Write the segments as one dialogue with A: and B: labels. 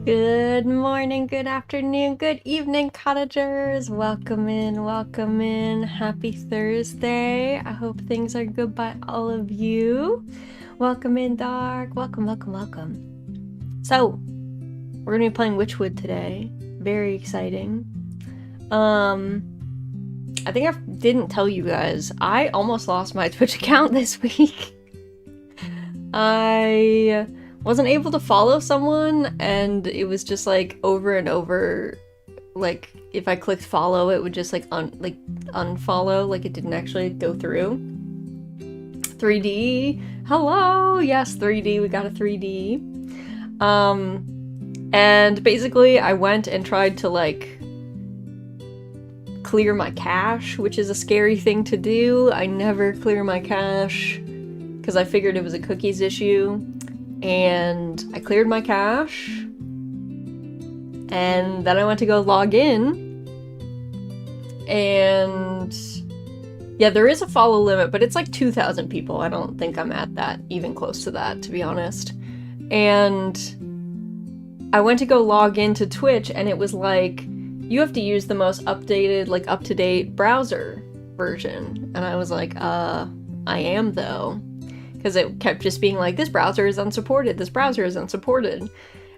A: Good morning, good afternoon, good evening, cottagers. Welcome in, welcome in. Happy Thursday. I hope things are good by all of you. Welcome in, Dark. Welcome, welcome, welcome. So, we're gonna be playing Wytchwood today. Very exciting. I think I didn't tell you guys. I almost lost my Twitch account this week. I wasn't able to follow someone, and it was just like over and over, like if I clicked follow it would just like unfollow, like it didn't actually go through. 3D, hello, yes, 3D, we got a 3D. And basically I went and tried to like clear my cache, which is a scary thing to do. I never clear my cache because I figured it was a cookies issue. And I cleared my cache, and then I went to go log in, and yeah, there is a follow limit, but it's like 2,000 people. I don't think I'm at that, even close to that, to be honest. And I went to go log into Twitch, and it was like, you have to use the most updated, like up-to-date browser version. And I was like, I am though. Because it kept just being like, this browser is unsupported, this browser is unsupported.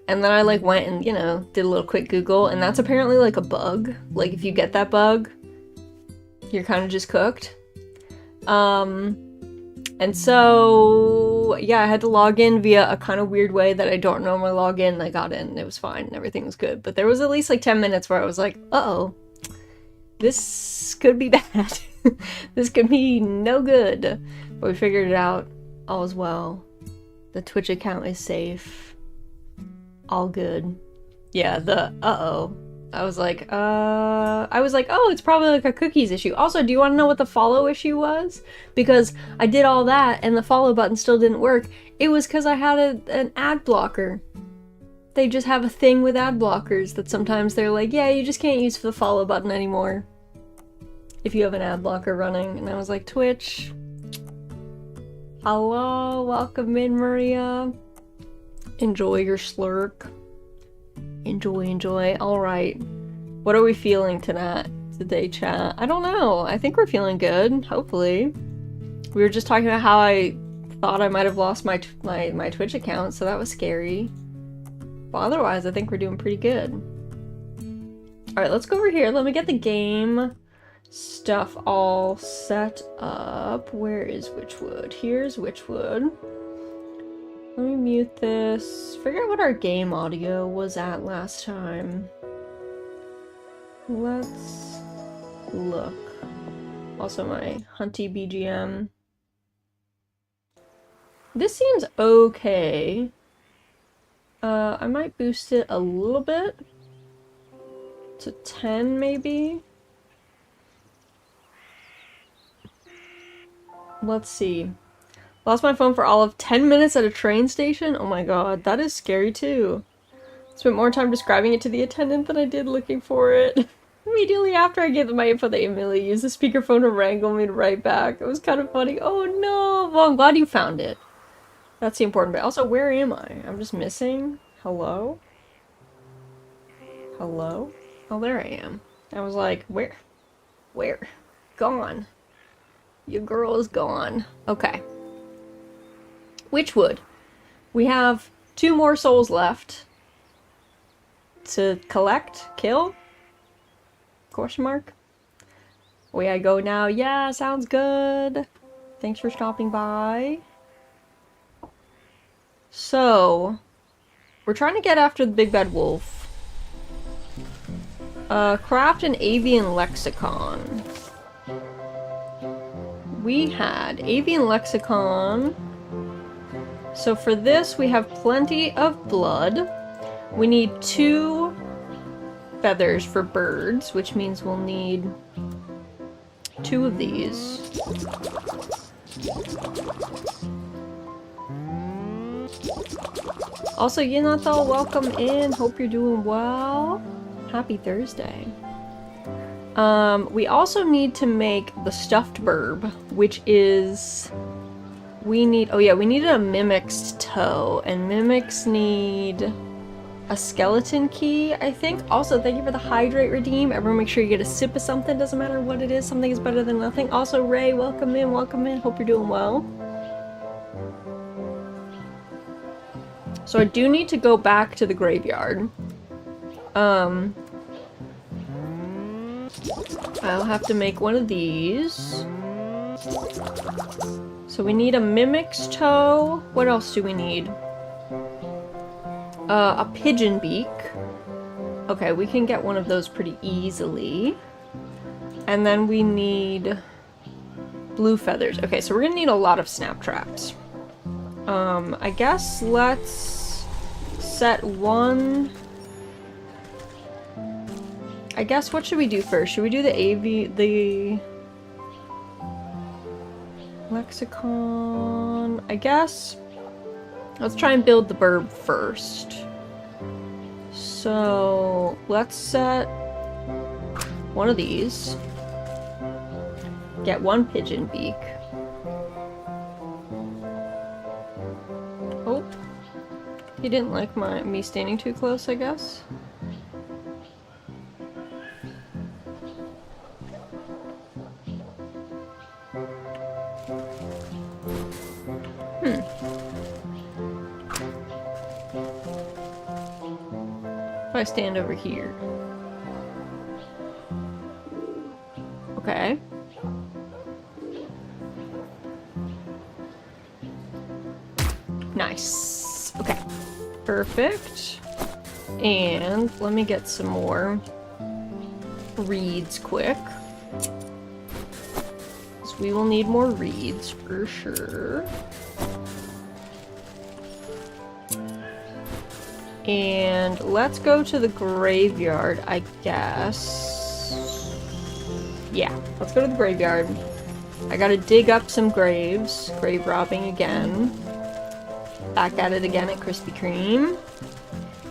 A: And then I like went and, you know, did a little quick Google, and that's apparently like a bug. Like if you get that bug, you're kind of just cooked. And so, yeah, I had to log in via a kind of weird way that I don't normally log in. I got in, and it was fine, and everything was good. But there was at least like 10 minutes where I was like, uh-oh, this could be bad. This could be no good. But we figured it out. All is well. The Twitch account is safe. All good. Yeah, the uh-oh. I was like, oh, it's probably like a cookies issue. Also, do you want to know what the follow issue was? Because I did all that and the follow button still didn't work. It was because I had an ad blocker. They just have a thing with ad blockers that sometimes they're like, yeah, you just can't use the follow button anymore if you have an ad blocker running. And I was like, Twitch... Hello, welcome in, Maria. Enjoy your slurk. Enjoy, enjoy. Alright. What are we feeling today, chat? I don't know. I think we're feeling good, hopefully. We were just talking about how I thought I might have lost my Twitch account, so that was scary. But otherwise, I think we're doing pretty good. Alright, let's go over here. Let me get the game stuff all set up. Where is Wytchwood? Here's Wytchwood. Let me mute this. Figure out what our game audio was at last time. Let's look. Also my Hunty BGM. This seems okay. I might boost it a little bit. To 10 maybe? Let's see. Lost my phone for all of 10 minutes at a train station? Oh my god, that is scary too. Spent more time describing it to the attendant than I did looking for it. Immediately after I gave them my info, they immediately used the speakerphone to wrangle me right back. It was kind of funny. Oh no! Well, I'm glad you found it. That's the important bit. Also, where am I? I'm just missing. Hello? Hello? Oh, there I am. I was like, where? Where? Gone. Your girl is gone. Okay. Wytchwood. We have 2 more souls left to collect, kill? Question mark. Away I go now. Yeah, sounds good. Thanks for stopping by. So, we're trying to get after the big bad wolf. Craft an avian lexicon. We had avian lexicon. So for this, we have plenty of blood. We need 2 feathers for birds, which means we'll need 2 of these. Also, Yinato, welcome in. Hope you're doing well. Happy Thursday. We also need to make the stuffed burb, which is... we need... oh yeah, we needed a mimic's toe, and mimics need a skeleton key, I think. Also, thank you for the hydrate redeem. Everyone make sure you get a sip of something. Doesn't matter what it is. Something is better than nothing. Also, Ray, welcome in. Welcome in. Hope you're doing well. So I do need to go back to the graveyard. I'll have to make one of these. So we need a mimic's toe. What else do we need? A pigeon beak. Okay, we can get one of those pretty easily. And then we need blue feathers. Okay, so we're gonna need a lot of snap traps. I guess let's set one. I guess what should we do first? Should we do the lexicon? I guess let's try and build the burb first. So let's set one of these. Get one pigeon beak. Oh, he didn't like me standing too close, I guess. If I stand over here. Okay. Nice. Okay. Perfect. And let me get some more reeds quick. So we will need more reeds for sure. And let's go to the graveyard, I guess. Yeah, let's go to the graveyard. I gotta dig up some graves. Grave robbing again. Back at it again at Krispy Kreme.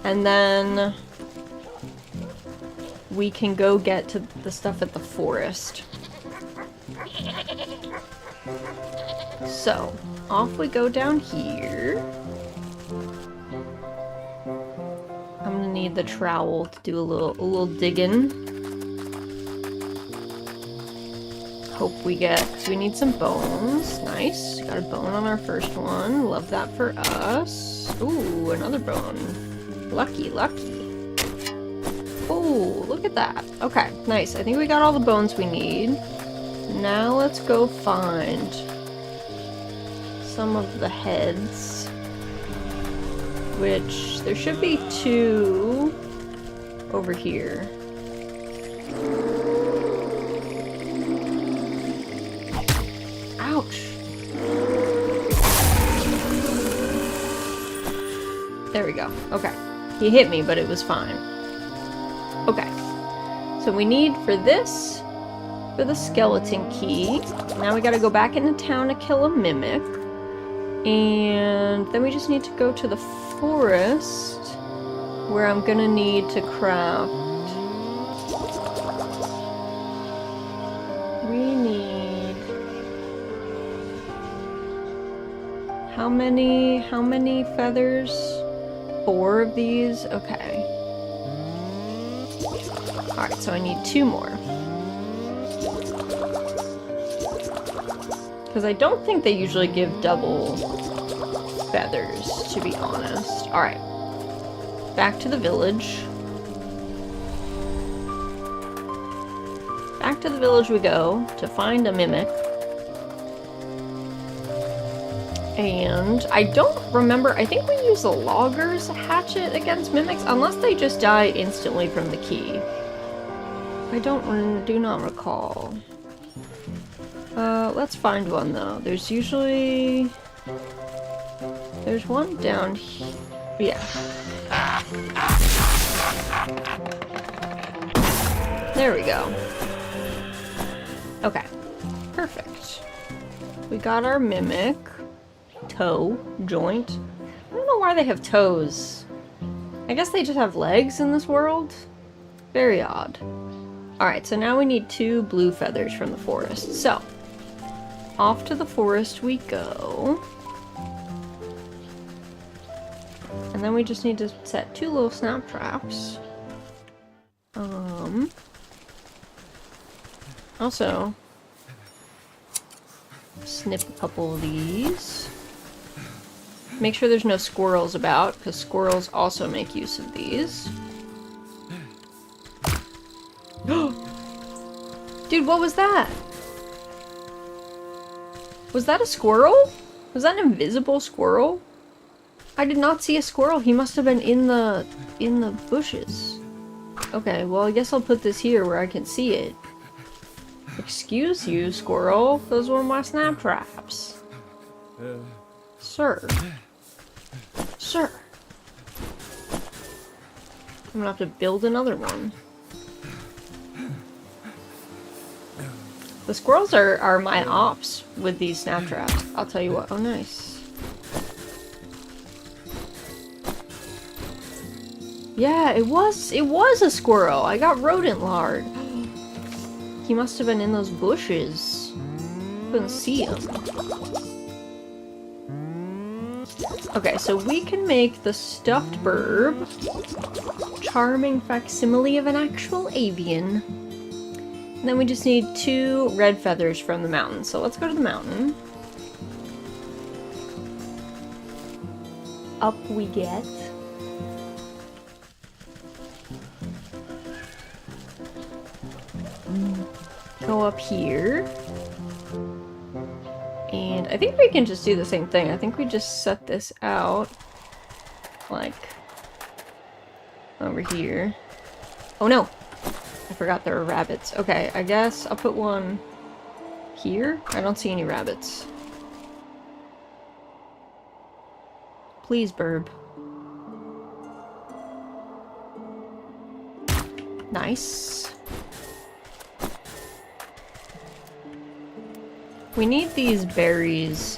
A: And then we can go get to the stuff at the forest. So, off we go down here. I'm gonna need the trowel to do a little digging. Hope we get, so we need some bones. Nice, got a bone on our first one. Love that for us. Ooh, another bone. Lucky, lucky. Ooh, look at that. Okay, nice. I think we got all the bones we need. Now let's go find some of the heads. Which, there should be 2 over here. Ouch! There we go. Okay. He hit me, but it was fine. Okay. So we need for this, for the skeleton key. Now we gotta go back into town to kill a mimic. And then we just need to go to the forest where I'm gonna need to craft. We need how many feathers? 4 of these? Okay. Alright, so I need 2 more. Because I don't think they usually give double feathers, to be honest. Alright. Back to the village. Back to the village we go to find a mimic. And I don't remember, I think we use the logger's hatchet against mimics, unless they just die instantly from the key. I do not recall. Let's find one though. There's usually... There's one down here. Yeah. There we go. Okay. Perfect. We got our mimic. Toe. Joint. I don't know why they have toes. I guess they just have legs in this world? Very odd. Alright, so now we need 2 blue feathers from the forest. So, off to the forest we go. And then we just need to set 2 little snap traps. Also, snip a couple of these. Make sure there's no squirrels about, because squirrels also make use of these. Dude, what was that? Was that a squirrel? Was that an invisible squirrel? I did not see a squirrel. He must have been in the bushes. Okay, well I guess I'll put this here where I can see it. Excuse you, squirrel. Those were my snap traps. Sir. Sir. I'm gonna have to build another one. The squirrels are my ops with these snap traps. I'll tell you what. Oh, nice. Yeah, it was a squirrel. I got rodent lard. He must have been in those bushes. Couldn't see him. Okay, so we can make the stuffed burb. Charming facsimile of an actual avian. And then we just need 2 red feathers from the mountain. So let's go to the mountain. Up we get. Go up here. And I think we can just do the same thing. I think we just set this out. Like, over here. Oh no! I forgot there were rabbits. Okay, I guess I'll put one here. I don't see any rabbits. Please, burb. Nice. We need these berries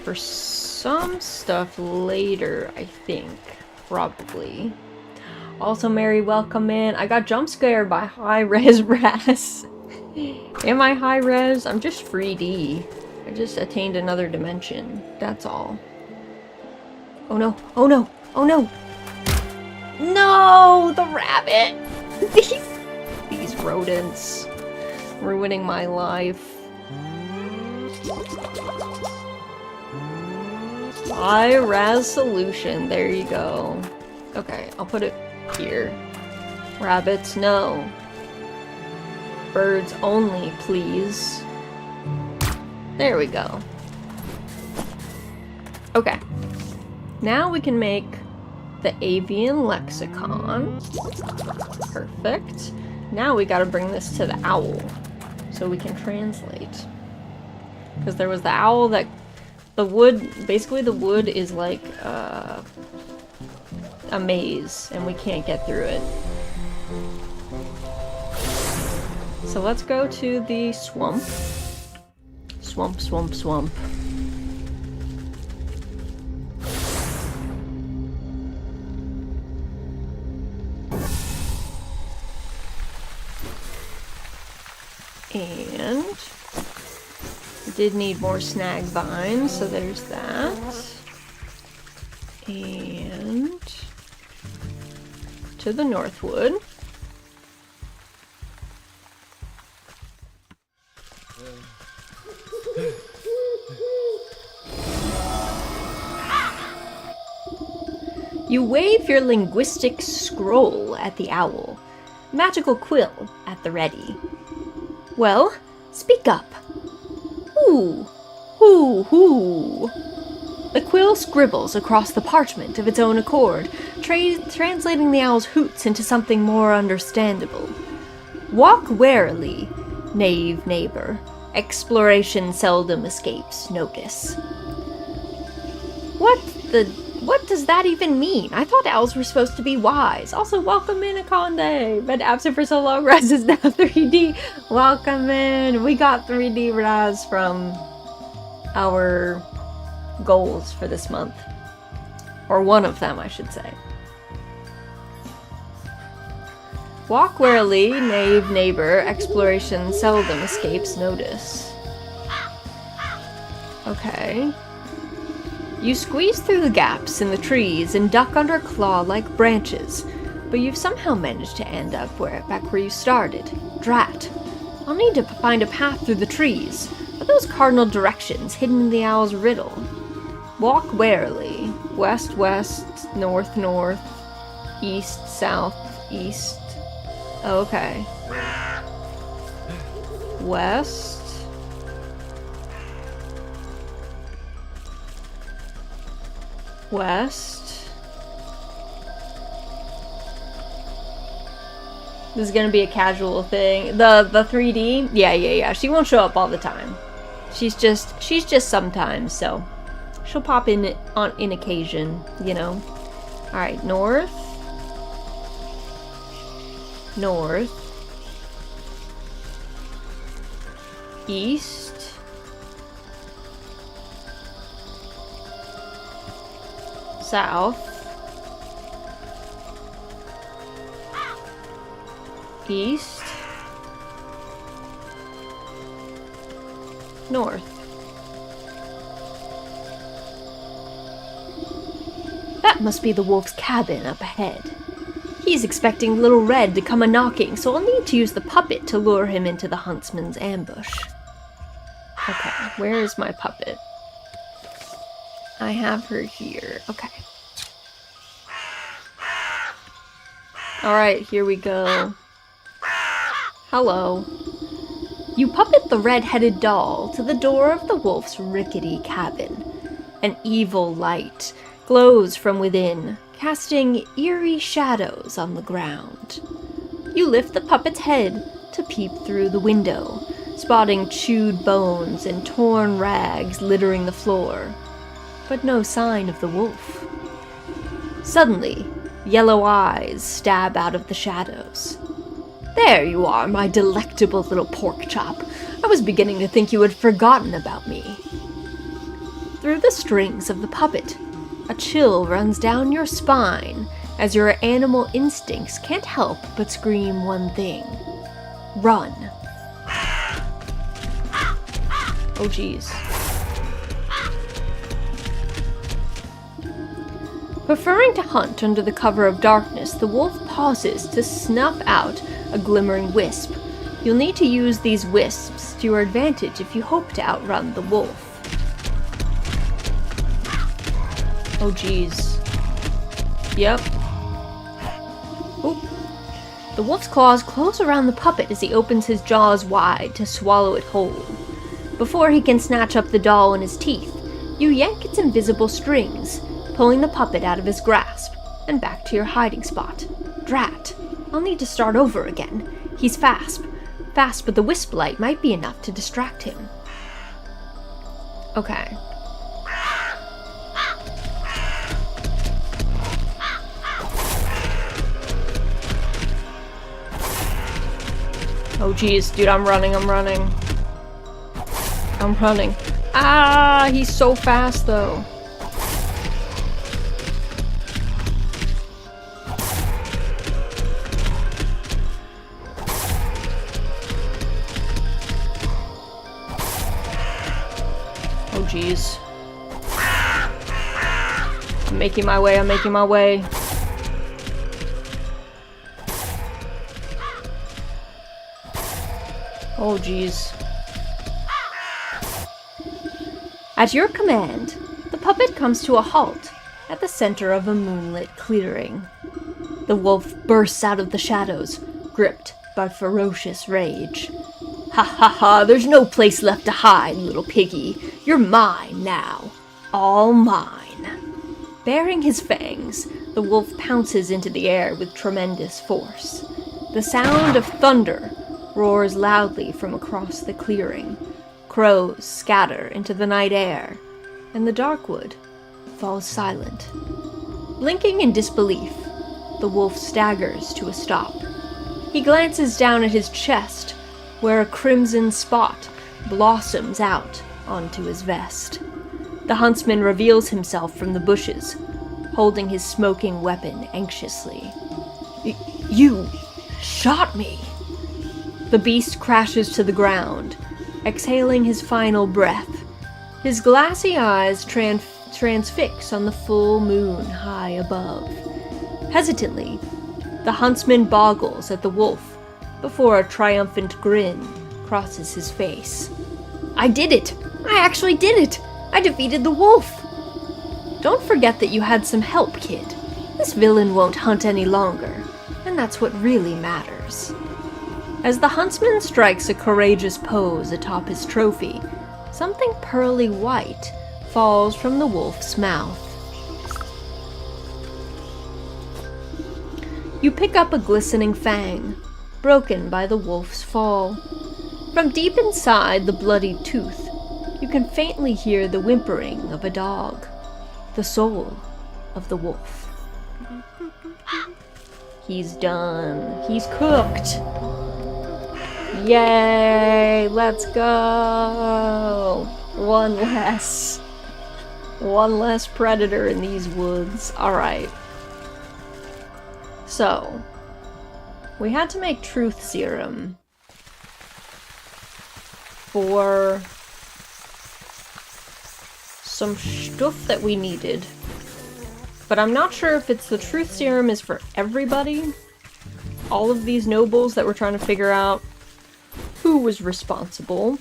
A: for some stuff later, I think. Probably. Also, Mary, welcome in. I got jump scared by high-res Raz. Am I high-res? I'm just 3D. I just attained another dimension. That's all. Oh no. Oh no. Oh no. No! The rabbit! These rodents. Ruining my life. High-res solution. There you go. Okay, I'll put it here. Rabbits, no. Birds only, please. There we go. Okay. Now we can make the avian lexicon. Perfect. Now we gotta bring this to the owl so we can translate. Because there was the owl that... The wood... Basically the wood is like, a maze, and we can't get through it. So let's go to the swamp. Swamp, swamp, swamp. And we did need more snag vines, so there's that. And to the Northwood. You wave your linguistic scroll at the owl. Magical quill at the ready. Well, speak up. Who? Who? The quill scribbles across the parchment of its own accord, translating the owl's hoots into something more understandable. Walk warily, knave neighbor. Exploration seldom escapes notice. What does that even mean? I thought owls were supposed to be wise. Also, welcome in, Akonde. Been absent for so long, Raz is now 3D. Welcome in. We got 3D Raz from our goals for this month. Or one of them, I should say. Walk warily, knave neighbor. Exploration seldom escapes notice. Okay. You squeeze through the gaps in the trees and duck under claw-like branches, but you've somehow managed to end up back where you started. Drat. I'll need to find a path through the trees. Are those cardinal directions hidden in the owl's riddle? Walk warily. West, west, north, north, east, south, east. Okay. West. West. This is gonna be a casual thing. The 3D? Yeah. She won't show up all the time. She's just sometimes, so she'll pop in on occasion, you know. Alright, north. North. East. South. East. North. That must be the wolf's cabin up ahead. He's expecting Little Red to come a-knocking, so I'll need to use the puppet to lure him into the huntsman's ambush. Okay, where is my puppet? I have her here. Okay. Alright, here we go. Hello. You puppet the red-headed doll to the door of the wolf's rickety cabin. An evil light glows from within, casting eerie shadows on the ground. You lift the puppet's head to peep through the window, spotting chewed bones and torn rags littering the floor, but no sign of the wolf. Suddenly, yellow eyes stab out of the shadows. There you are, my delectable little pork chop. I was beginning to think you had forgotten about me. Through the strings of the puppet, a chill runs down your spine as your animal instincts can't help but scream one thing. Run. Oh geez. Preferring to hunt under the cover of darkness, the wolf pauses to snuff out a glimmering wisp. You'll need to use these wisps to your advantage if you hope to outrun the wolf. Oh geez. Yep. Oop. The wolf's claws close around the puppet as he opens his jaws wide to swallow it whole. Before he can snatch up the doll in his teeth, you yank its invisible strings, pulling the puppet out of his grasp and back to your hiding spot. Drat. I'll need to start over again. He's fast, but the wisp light might be enough to distract him. Okay. Oh geez, dude, I'm running. Ah, he's so fast though. Oh jeez. I'm making my way. Oh jeez. At your command, the puppet comes to a halt at the center of a moonlit clearing. The wolf bursts out of the shadows, gripped by ferocious rage. Ha ha ha, there's no place left to hide, little piggy. You're mine now. All mine. Baring his fangs, the wolf pounces into the air with tremendous force. The sound of thunder roars loudly from across the clearing. Crows scatter into the night air, and the darkwood falls silent. Blinking in disbelief, the wolf staggers to a stop. He glances down at his chest, where a crimson spot blossoms out onto his vest. The huntsman reveals himself from the bushes, holding his smoking weapon anxiously. You shot me! The beast crashes to the ground, exhaling his final breath. His glassy eyes transfix on the full moon high above. Hesitantly, the huntsman boggles at the wolf before a triumphant grin crosses his face. I did it! I actually did it! I defeated the wolf! Don't forget that you had some help, kid. This villain won't hunt any longer, and that's what really matters. As the huntsman strikes a courageous pose atop his trophy, something pearly white falls from the wolf's mouth. You pick up a glistening fang, broken by the wolf's fall. From deep inside the bloodied tooth, you can faintly hear the whimpering of a dog, the soul of the wolf. He's done. He's cooked. Yay! Let's go! One less predator in these woods. Alright. So, we had to make truth serum for some stuff that we needed. But I'm not sure if it's the truth serum is for everybody. All of these nobles that we're trying to figure out who was responsible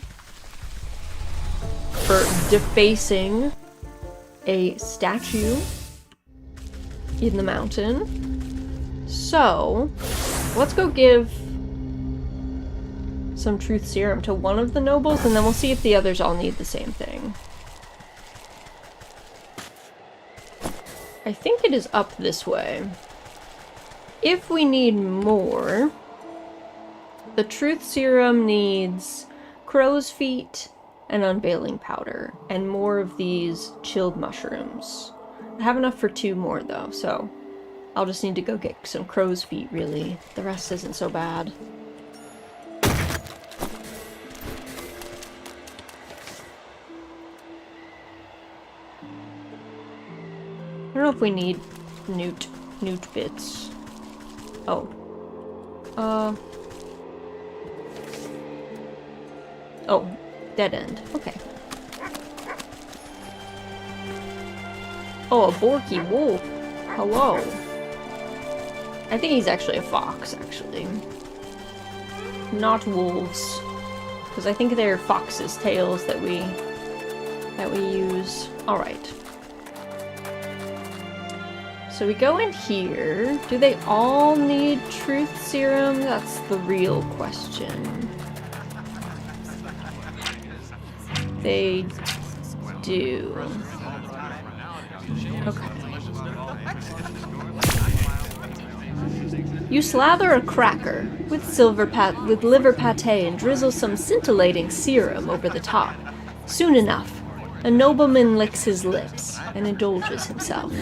A: for defacing a statue in the mountain. So, let's go give some truth serum to one of the nobles, and then we'll see if the others all need the same thing. I think it is up this way. If we need more, the truth serum needs crow's feet and unveiling powder, and more of these chilled mushrooms. I have enough for 2 more though, so I'll just need to go get some crow's feet, really. The rest isn't so bad. I don't know if we need newt bits. Oh. Oh, dead end. Okay. Oh, a Borky wolf. Hello. I think he's actually a fox, actually. Not wolves. Because I think they're foxes' tails that we use. Alright. So we go in here. Do they all need truth serum? That's the real question. They do. Okay. You slather a cracker with liver pate and drizzle some scintillating serum over the top. Soon enough, a nobleman licks his lips and indulges himself.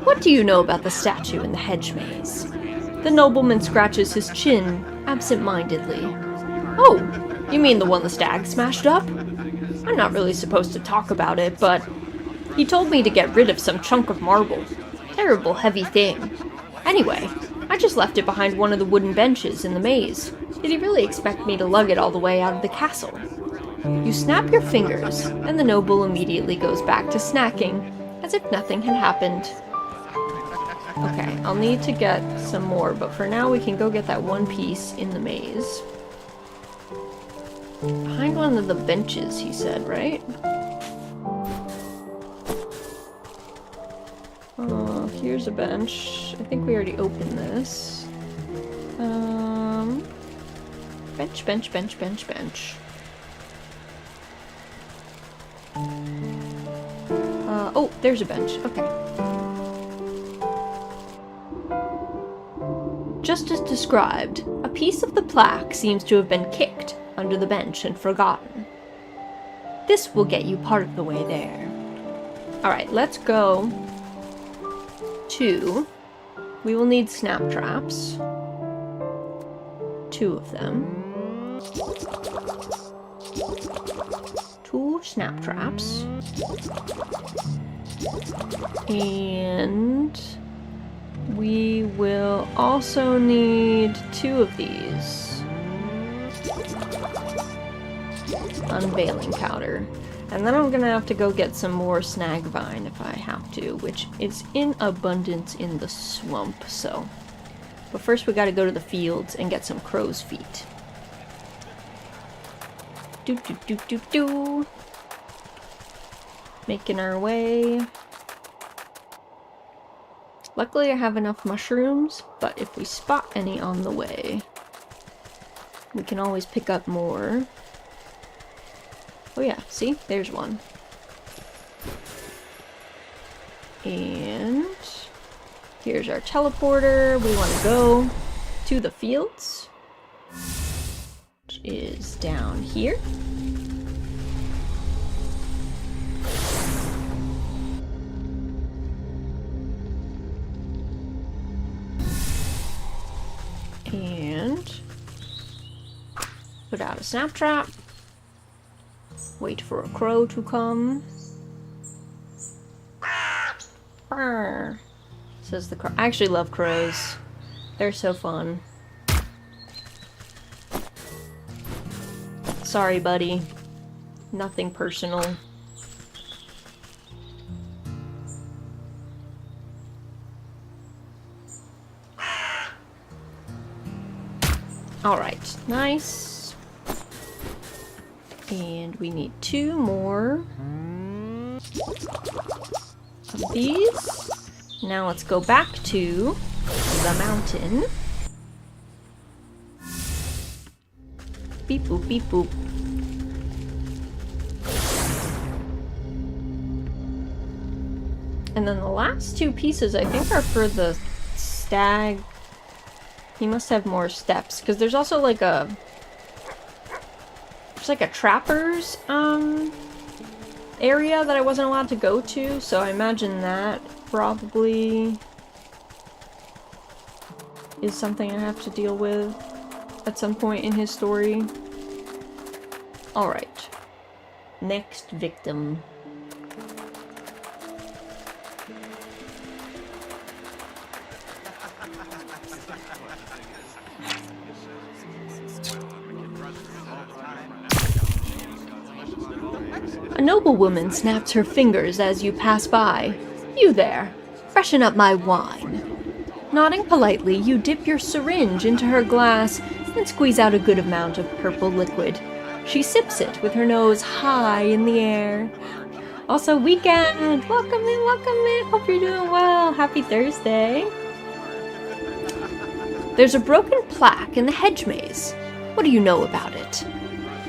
A: What do you know about the statue in the hedge maze? The nobleman scratches his chin absent-mindedly. Oh, you mean the one the stag smashed up? I'm not really supposed to talk about it, but he told me to get rid of some chunk of marble. Terrible heavy thing. Anyway, I just left it behind one of the wooden benches in the maze. Did he really expect me to lug it all the way out of the castle? You snap your fingers, and the noble immediately goes back to snacking, as if nothing had happened. Okay, I'll need to get some more, but for now we can go get that one piece in the maze. Behind one of the benches, he said, right? Here's a bench. I think we already opened this. Bench. Oh, there's a bench. Okay. Just as described, a piece of the plaque seems to have been kicked under the bench and forgotten. This will get you part of the way there. Alright, let's go to... We will need snap traps. 2 of them. 2 snap traps. And we will also need 2 of these. Unveiling powder. And then I'm gonna have to go get some more snag vine if I have to, which is in abundance in the swamp, so. But first we gotta go to the fields and get some crow's feet. Do do do do do. Making our way. Luckily I have enough mushrooms, but if we spot any on the way, we can always pick up more. Oh yeah, see? There's one. And here's our teleporter. We want to go to the fields, which is down here. And put out a snap trap. Wait for a crow to come. Brr, says the crow. I actually love crows. They're so fun. Sorry, buddy. Nothing personal. Alright, nice. And we need 2 more of these. Now let's go back to the mountain. Beep boop, beep boop. And then the last 2 pieces I think are for the stag. He must have more steps, because there's also like a... There's like a trapper's area that I wasn't allowed to go to, so I imagine that probably is something I have to deal with at some point in his story. Alright. Next victim. A noblewoman snaps her fingers as you pass by. You there, freshen up my wine. Nodding politely, you dip your syringe into her glass and squeeze out a good amount of purple liquid. She sips it with her nose high in the air. Also, weekend! Welcome in, welcome in! Hope you're doing well! Happy Thursday! There's a broken plaque in the hedge maze. What do you know about it?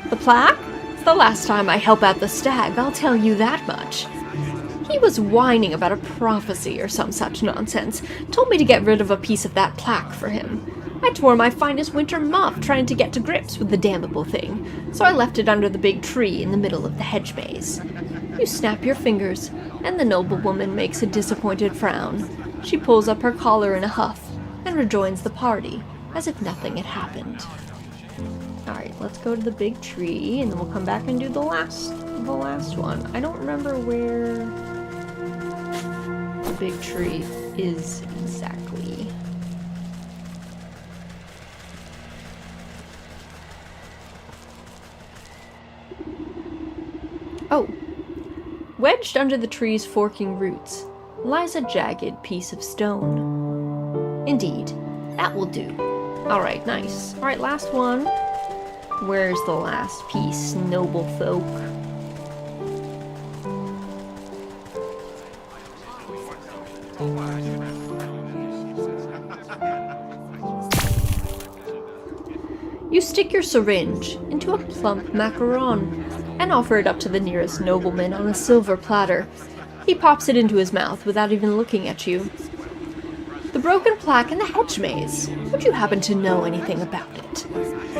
A: The plaque? The last time I help out the stag, I'll tell you that much. He was whining about a prophecy or some such nonsense, told me to get rid of a piece of that plaque for him. I tore my finest winter muff trying to get to grips with the damnable thing, so I left it under the big tree in the middle of the hedge maze. You snap your fingers, and the noblewoman makes a disappointed frown. She pulls up her collar in a huff, and rejoins the party, as if nothing had happened. Alright, let's go to the big tree, and then we'll come back and do the last one. I don't remember where the big tree is exactly. Oh! Wedged under the tree's forking roots lies a jagged piece of stone. Indeed, that will do. Alright, nice. Alright, last one. Where's the last piece, noble folk? You stick your syringe into a plump macaron and offer it up to the nearest nobleman on a silver platter. He pops it into his mouth without even looking at you. The broken plaque in the hedge maze. Would you happen to know anything about it?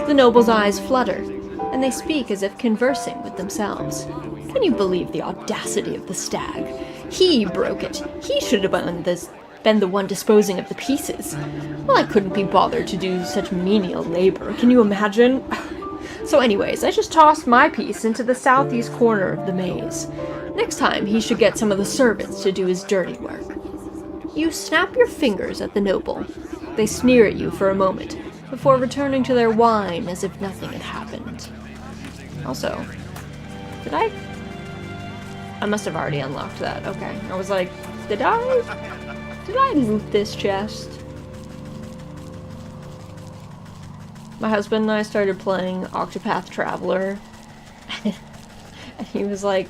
A: The noble's eyes flutter, and they speak as if conversing with themselves. Can you believe the audacity of the stag? He broke it. He should have been the one disposing of the pieces. Well, I couldn't be bothered to do such menial labor. Can you imagine? So anyways, I just tossed my piece into the southeast corner of the maze. Next time, he should get some of the servants to do his dirty work. You snap your fingers at the noble. They sneer at you for a moment, before returning to their wine as if nothing had happened. Also, did I I must have already unlocked that. Okay. I was like, did I loot this chest? My husband and I started playing Octopath Traveler. And he was like,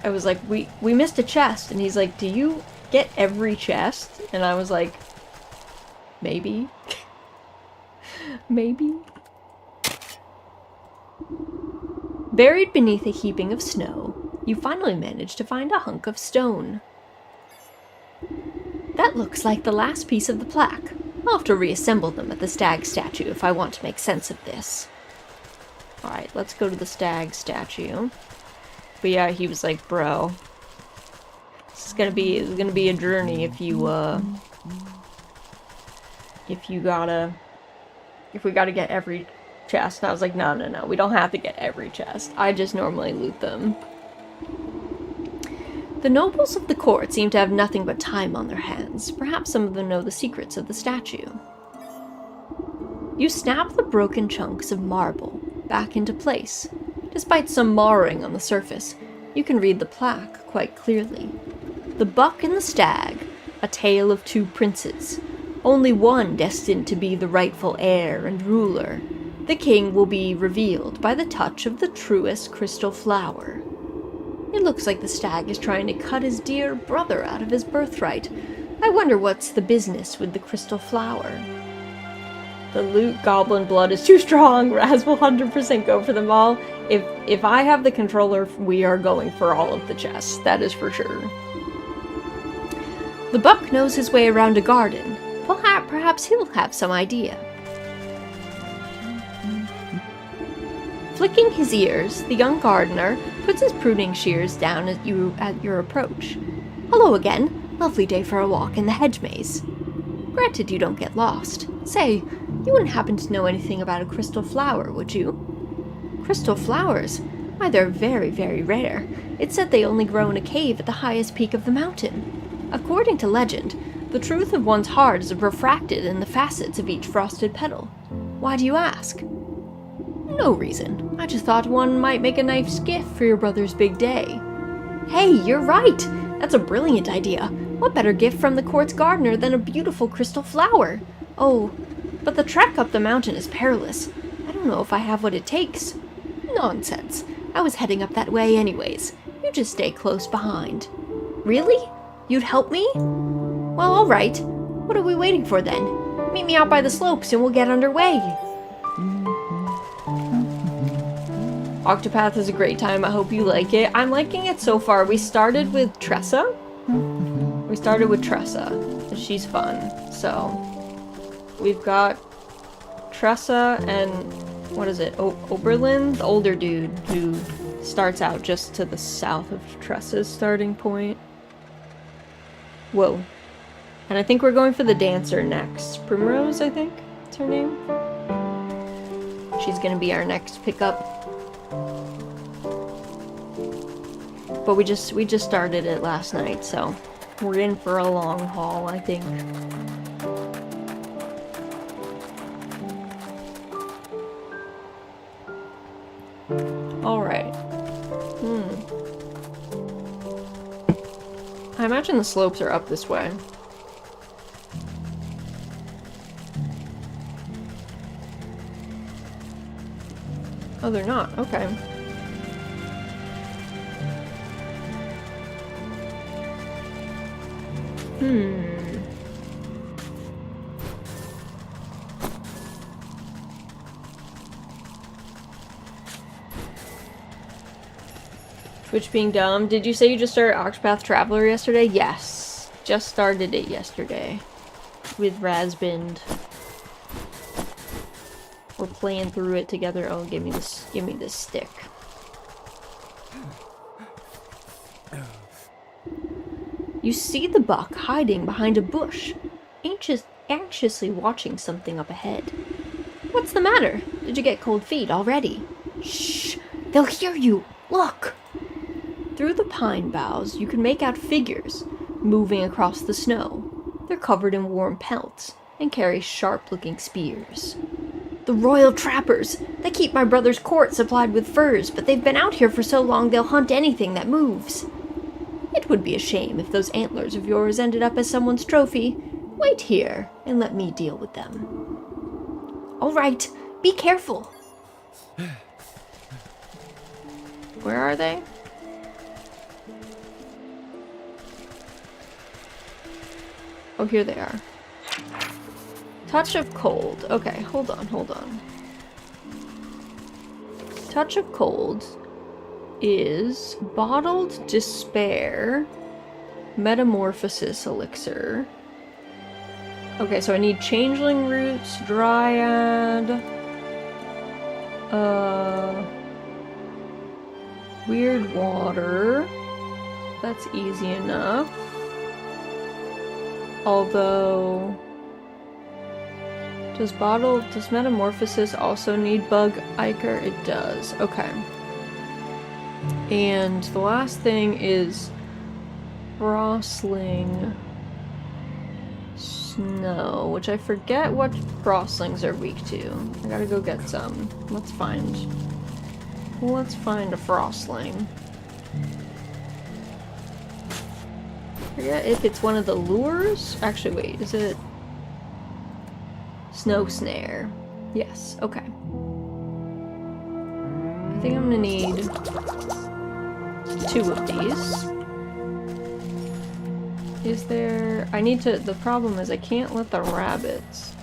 A: I was like, we missed a chest. And he's like, do you get every chest? And I was like, maybe. Maybe. Buried beneath a heaping of snow, you finally manage to find a hunk of stone. That looks like the last piece of the plaque. I'll have to reassemble them at the Stag statue if I want to make sense of this. Alright, let's go to the Stag statue. But yeah, he was like, bro, this is gonna be a journey if we gotta get every chest. And I was like, no, we don't have to get every chest. I just normally loot them. The nobles of the court seem to have nothing but time on their hands. Perhaps some of them know the secrets of the statue. You snap the broken chunks of marble back into place. Despite some marring on the surface, you can read the plaque quite clearly. The Buck and the Stag, a tale of two princes. Only one destined to be the rightful heir and ruler. The king will be revealed by the touch of the truest crystal flower. It looks like the Stag is trying to cut his dear brother out of his birthright. I wonder what's the business with the crystal flower. The loot goblin blood is too strong. Raz will 100% go for them all. If I have the controller, we are going for all of the chests. That is for sure. The Buck knows his way around a garden. Perhaps he'll have some idea. Flicking his ears, the young gardener puts his pruning shears down at your approach. Hello again. Lovely day for a walk in the hedge maze. Granted you don't get lost. Say, you wouldn't happen to know anything about a crystal flower, would you? Crystal flowers? Why, they're very, very rare. It's said they only grow in a cave at the highest peak of the mountain. According to legend, the truth of one's heart is refracted in the facets of each frosted petal. Why do you ask? No reason. I just thought one might make a nice gift for your brother's big day. Hey, you're right! That's a brilliant idea. What better gift from the court's gardener than a beautiful crystal flower? Oh, but the trek up the mountain is perilous. I don't know if I have what it takes. Nonsense. I was heading up that way anyways. You just stay close behind. Really? You'd help me? Well, alright. What are we waiting for then? Meet me out by the slopes and we'll get underway. Octopath is a great time. I hope you like it. I'm liking it so far. We started with Tressa. She's fun. So, we've got Tressa and, what is it, Oberlin? The older dude who starts out just to the south of Tressa's starting point. Whoa. And I think we're going for the dancer next. Primrose, I think? That's her name. She's gonna be our next pickup. But we just started it last night, so we're in for a long haul, I think. Alright. I imagine the slopes are up this way. Oh, they're not. Okay. Twitch being dumb. Did you say you just started Octopath Traveler yesterday? Yes. Just started it yesterday. With Razbind. We're playing through it together. Oh, give me this stick. You see the Buck hiding behind a bush, anxiously watching something up ahead. What's the matter? Did you get cold feet already? Shh! They'll hear you! Look! Through the pine boughs, you can make out figures moving across the snow. They're covered in warm pelts and carry sharp-looking spears. The royal trappers! They keep my brother's court supplied with furs, but they've been out here for so long they'll hunt anything that moves. It would be a shame if those antlers of yours ended up as someone's trophy. Wait here, and let me deal with them. All right, be careful. Where are they? Oh, here they are. Touch of cold. Okay, hold on, hold on. Touch of cold is bottled despair, metamorphosis elixir. Okay, so I need changeling roots, dryad, weird water. That's easy enough. Although, does metamorphosis also need bug ichor? It does. Okay. And the last thing is frostling snow, which I forget what frostlings are weak to. I gotta go get some. Let's find a frostling. I forget if it's one of the lures. Actually, wait, is it snow snare? Yes, okay. I think I'm gonna need 2 of these. Is there... I need to... The problem is I can't let the rabbits...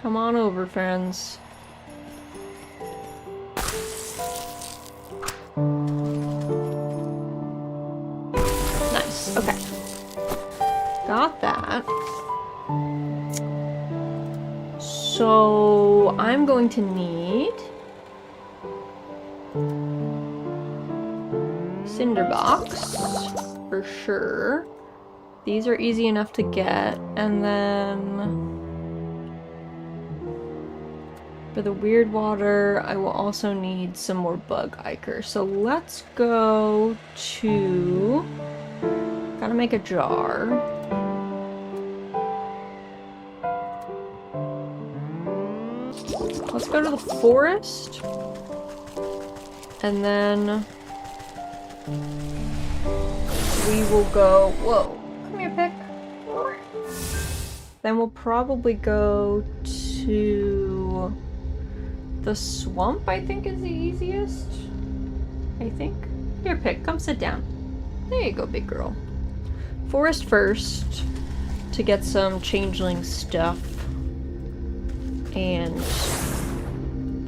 A: Come on over, friends. Nice, okay. Got that. So I'm going to need Cinderbox for sure. These are easy enough to get, and then for the weird water, I will also need some more bug ichor. So let's go to... Gotta make a jar. Let's go to the forest. And then we will go... Whoa. Come here, Pick. Then we'll probably go to the swamp, I think is the easiest. I think. Here, Pick. Come sit down. There you go, big girl. Forest first to get some changeling stuff. And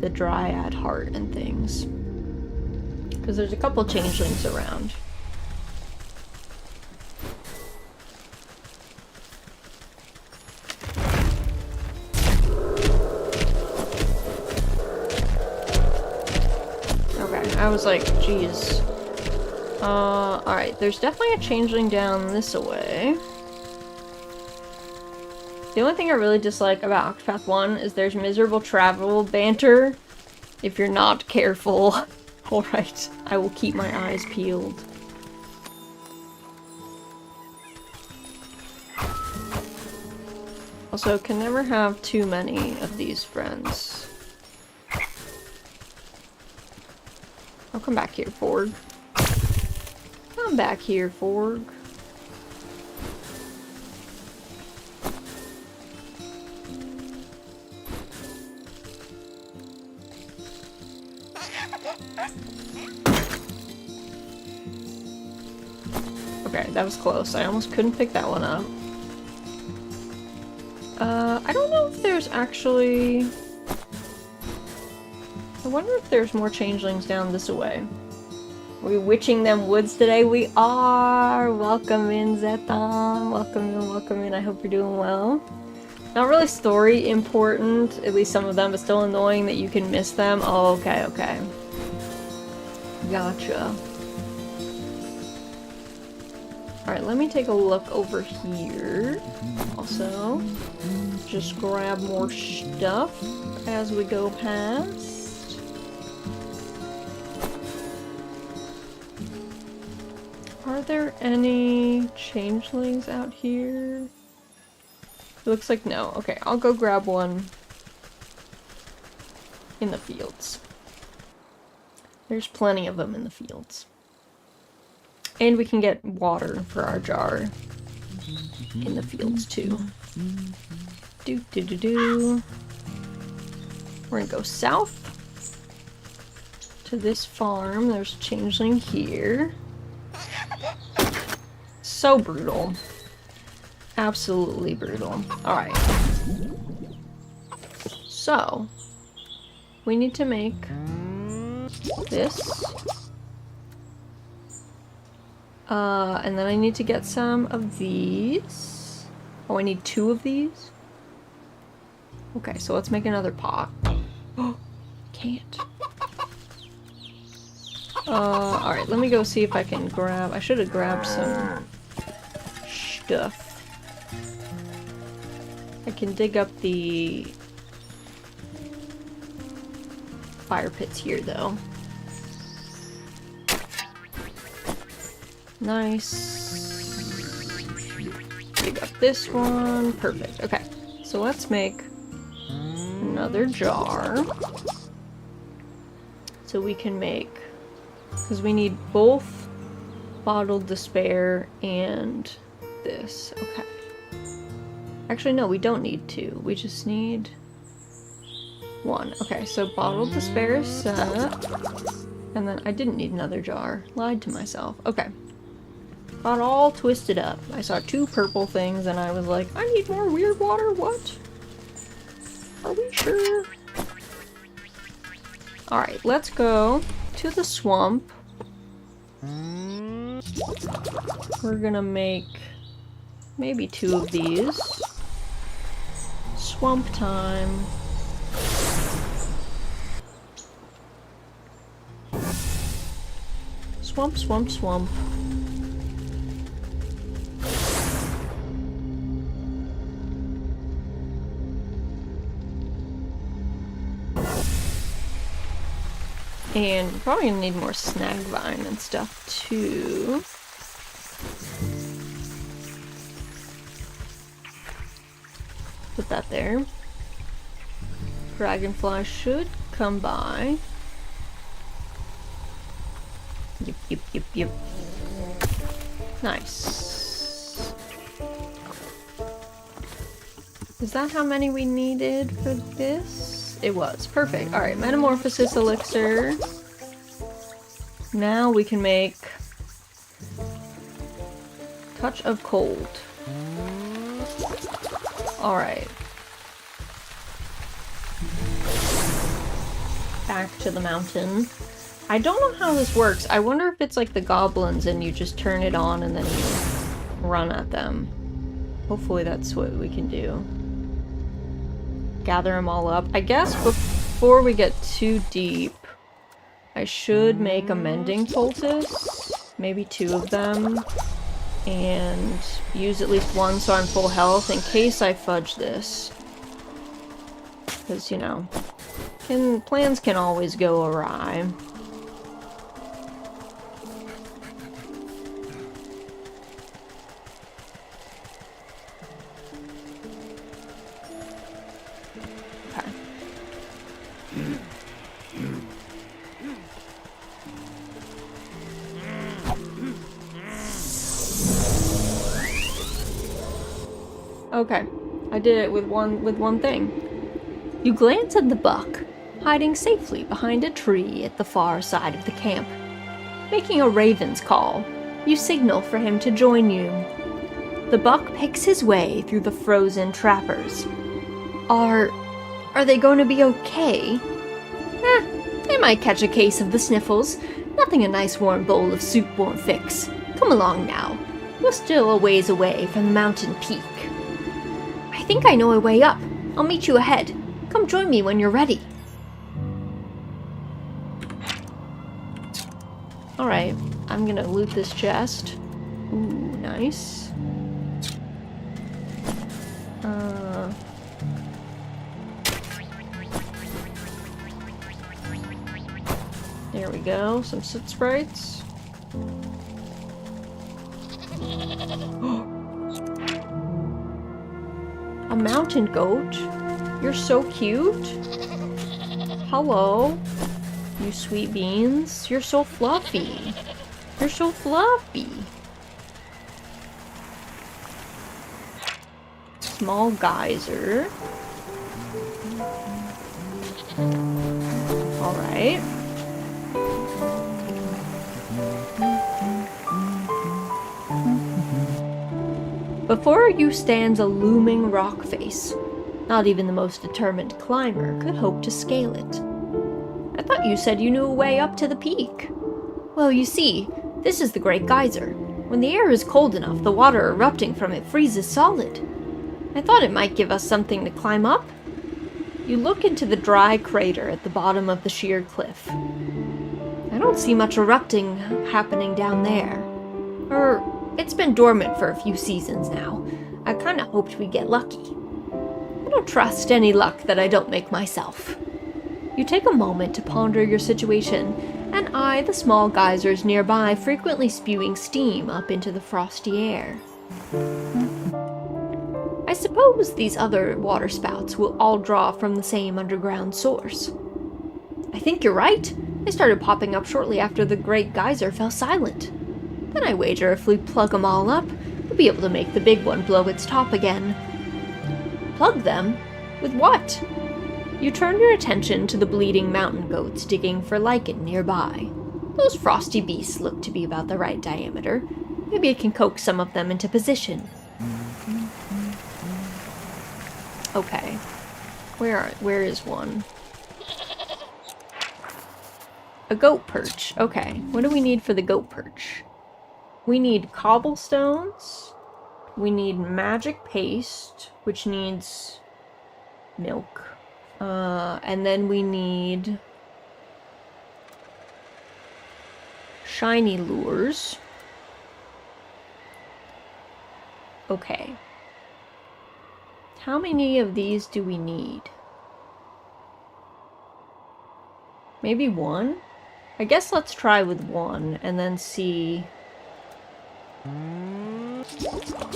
A: the dryad heart and things. Because there's a couple changelings around. Okay, I was like, geez. Alright, there's definitely a changeling down this way. The only thing I really dislike about Octopath 1 is there's miserable travel banter if you're not careful. Alright, I will keep my eyes peeled. Also, can never have too many of these friends. I'll come back here, Forg. Come back here, Forg. Okay, that was close. I almost couldn't pick that one up. I don't know if there's actually... I wonder if there's more changelings down this way. Are we witching them woods today? We are! Welcome in, Zeton. Welcome in. I hope you're doing well. Not really story important, at least some of them, but still annoying that you can miss them. Oh, okay, okay. Gotcha. Alright, let me take a look over here. Also, just grab more stuff as we go past. Are there any changelings out here? It looks like no. Okay, I'll go grab one in the fields. There's plenty of them in the fields. And we can get water for our jar in the fields too. Do. We're gonna go south to this farm. There's a changeling here. So brutal. Absolutely brutal. Alright. So, we need to make this. And then I need to get some of these. Oh, I need 2 of these? Okay, so let's make another pot. Oh, can't. Alright, let me go see if I can grab... I should have grabbed some stuff. I can dig up the fire pits here, though. Nice. Dig up this one. Perfect. Okay, so let's make another jar. So we can make... because we need both bottled despair and this. Okay. Actually, no, we don't need 2. We just need 1. Okay, so bottled despair is set. And then I didn't need another jar. Lied to myself. Okay. Got all twisted up. I saw 2 purple things and I was like, I need more weird water? What? Are we sure? Alright, let's go to the swamp. We're gonna make maybe 2 of these. Swamp time. Swamp, swamp, swamp. And we're probably gonna need more snag vine and stuff too. Put that there. Dragonfly should come by. Yep, yep, yep, yep. Nice. Is that how many we needed for this? It was. Perfect. Alright, metamorphosis elixir. Now we can make touch of cold. Alright. Back to the mountain. I don't know how this works. I wonder if it's like the goblins and you just turn it on and then you run at them. Hopefully that's what we can do. Gather them all up. I guess before we get too deep, I should make a mending poultice. Maybe 2 of them. And use at least 1 so I'm full health in case I fudge this. Because, you know, plans can always go awry. Okay, I did it with one thing. You glance at the buck, hiding safely behind a tree at the far side of the camp. Making a raven's call, you signal for him to join you. The buck picks his way through the frozen trappers. Are they going to be okay? They might catch a case of the sniffles. Nothing a nice warm bowl of soup won't fix. Come along now. We're still a ways away from the mountain peak. I think I know a way up. I'll meet you ahead. Come join me when you're ready. Alright, I'm gonna loot this chest. Ooh, nice. There we go, some soot sprites. A mountain goat. You're so cute. Hello. You sweet beans. You're so fluffy. You're so fluffy. Small geyser. Alright. Before you stands a looming rock face. Not even the most determined climber could hope to scale it. I thought you said you knew a way up to the peak. Well, you see, this is the Great Geyser. When the air is cold enough, the water erupting from it freezes solid. I thought it might give us something to climb up. You look into the dry crater at the bottom of the sheer cliff. I don't see much erupting happening down there. It's been dormant for a few seasons now. I kinda hoped we'd get lucky. I don't trust any luck that I don't make myself. You take a moment to ponder your situation, and eye the small geysers nearby frequently spewing steam up into the frosty air. I suppose these other water spouts will all draw from the same underground source. I think you're right. They started popping up shortly after the Great Geyser fell silent. Then I wager if we plug them all up, we'll be able to make the big one blow its top again. Plug them? With what? You turn your attention to the bleeding mountain goats digging for lichen nearby. Those frosty beasts look to be about the right diameter. Maybe I can coax some of them into position. Okay. Where is one? A goat perch. Okay. What do we need for the goat perch? We need cobblestones. We need magic paste, which needs milk. And then we need shiny lures. Okay. How many of these do we need? Maybe one? I guess let's try with one and then see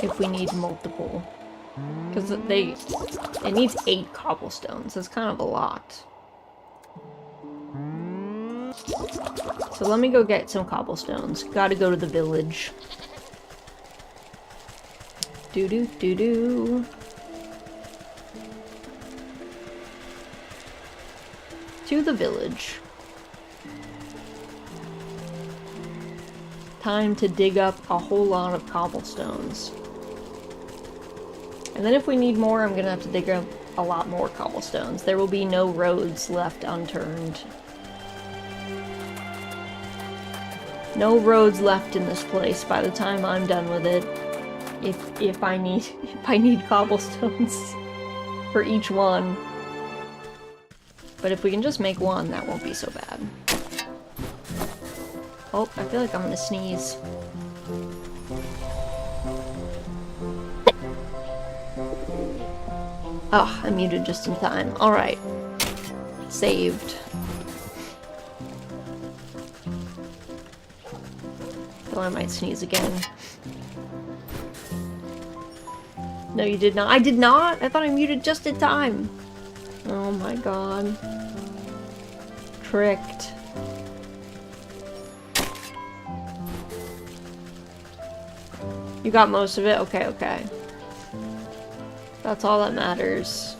A: if we need multiple. Because it needs 8 cobblestones. That's kind of a lot. So let me go get some cobblestones. Gotta go to the village. Do-do-do-do. To the village. Time to dig up a whole lot of cobblestones. And then if we need more, I'm gonna have to dig up a lot more cobblestones. There will be no roads left unturned. No roads left in this place by the time I'm done with it. If I need cobblestones for each one. But if we can just make one, that won't be so bad. Oh, I feel like I'm gonna sneeze. Oh, I muted just in time. Alright. Saved. Though I might sneeze again. No, you did not. I did not! I thought I muted just in time. Oh my god. Tricked. You got most of it? Okay, okay. That's all that matters.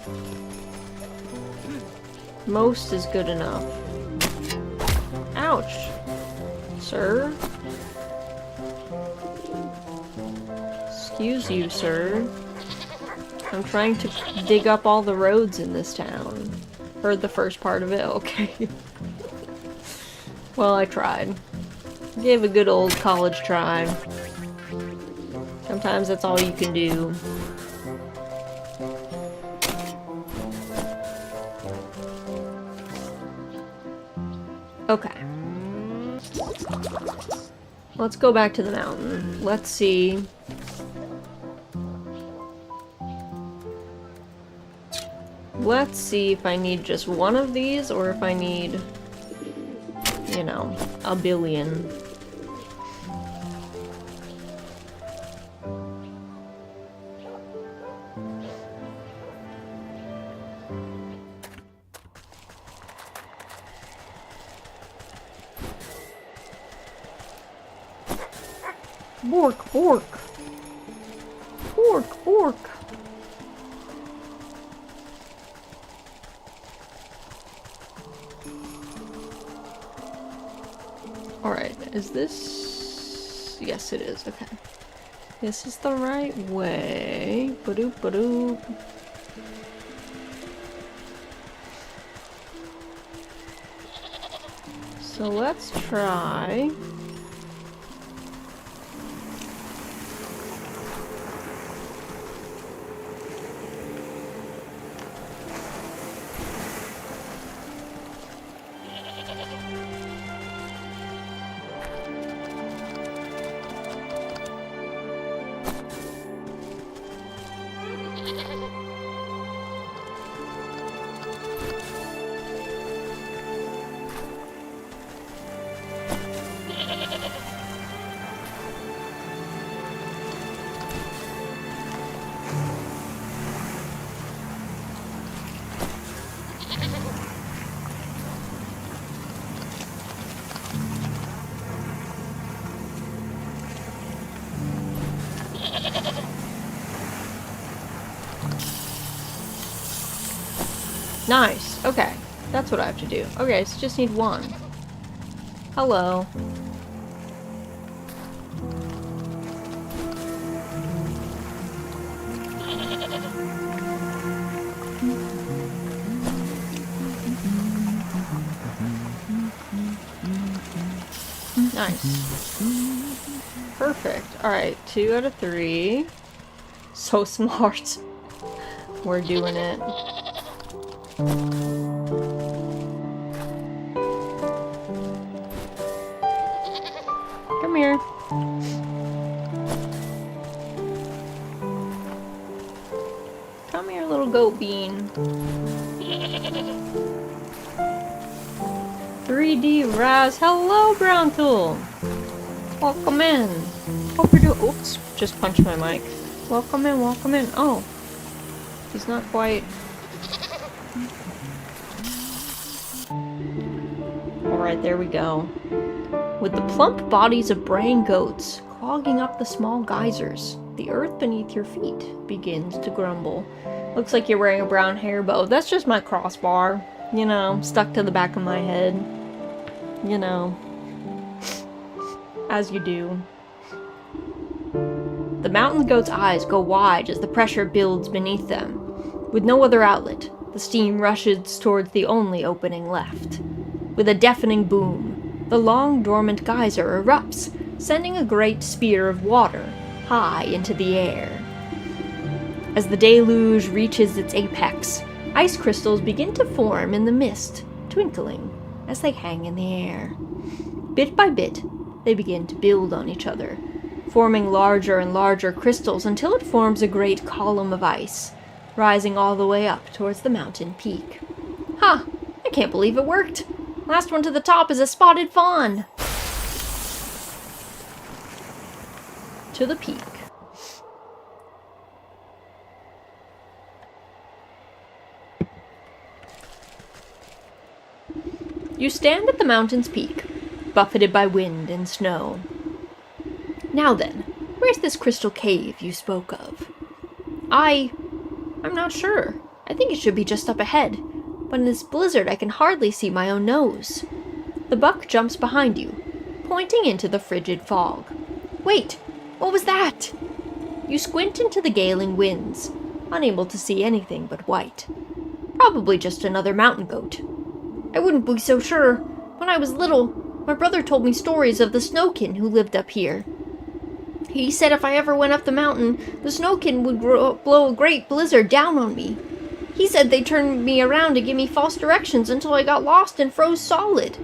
A: Most is good enough. Ouch. Sir? Excuse you, sir. I'm trying to dig up all the roads in this town. Heard the first part of it? Okay. Well, I tried. Gave a good old college try. Sometimes that's all you can do. Okay. Let's go back to the mountain. Let's see. Let's see if I need just one of these or if I need, you know, a billion. Bork, bork. Bork, bork. Alright, is this... Yes, it is. Okay. This is the right way. Ba-doop, ba-doop. So let's try... Nice. Okay. That's what I have to do. Okay, so just need one. Hello. Nice. Perfect. Alright, 2 out of 3. So smart. We're doing it. Come here. Come here, little goat bean. 3D Raz. Hello, Brown Tool. Welcome in. Hope you're doing. Oops, just punched my mic. Welcome in, welcome in. Oh, he's not quite. Alright, there we go. With the plump bodies of braying goats clogging up the small geysers, the earth beneath your feet begins to grumble. Looks like you're wearing a brown hair bow. That's just my crossbar. You know, stuck to the back of my head. You know. As you do. The mountain goat's eyes go wide as the pressure builds beneath them. With no other outlet, the steam rushes towards the only opening left. With a deafening boom, the long dormant geyser erupts, sending a great spear of water high into the air. As the deluge reaches its apex, ice crystals begin to form in the mist, twinkling as they hang in the air. Bit by bit, they begin to build on each other, forming larger and larger crystals until it forms a great column of ice, rising all the way up towards the mountain peak. Ha! I can't believe it worked! Last one to the top is a spotted fawn! To the peak. You stand at the mountain's peak, buffeted by wind and snow. Now then, where's this crystal cave you spoke of? I'm not sure. I think it should be just up ahead, but in this blizzard I can hardly see my own nose. The buck jumps behind you, pointing into the frigid fog. Wait, what was that? You squint into the galing winds, unable to see anything but white. Probably just another mountain goat. I wouldn't be so sure. When I was little, my brother told me stories of the snowkin who lived up here. He said if I ever went up the mountain, the snowkin would blow a great blizzard down on me. He said they turned me around to give me false directions until I got lost and froze solid.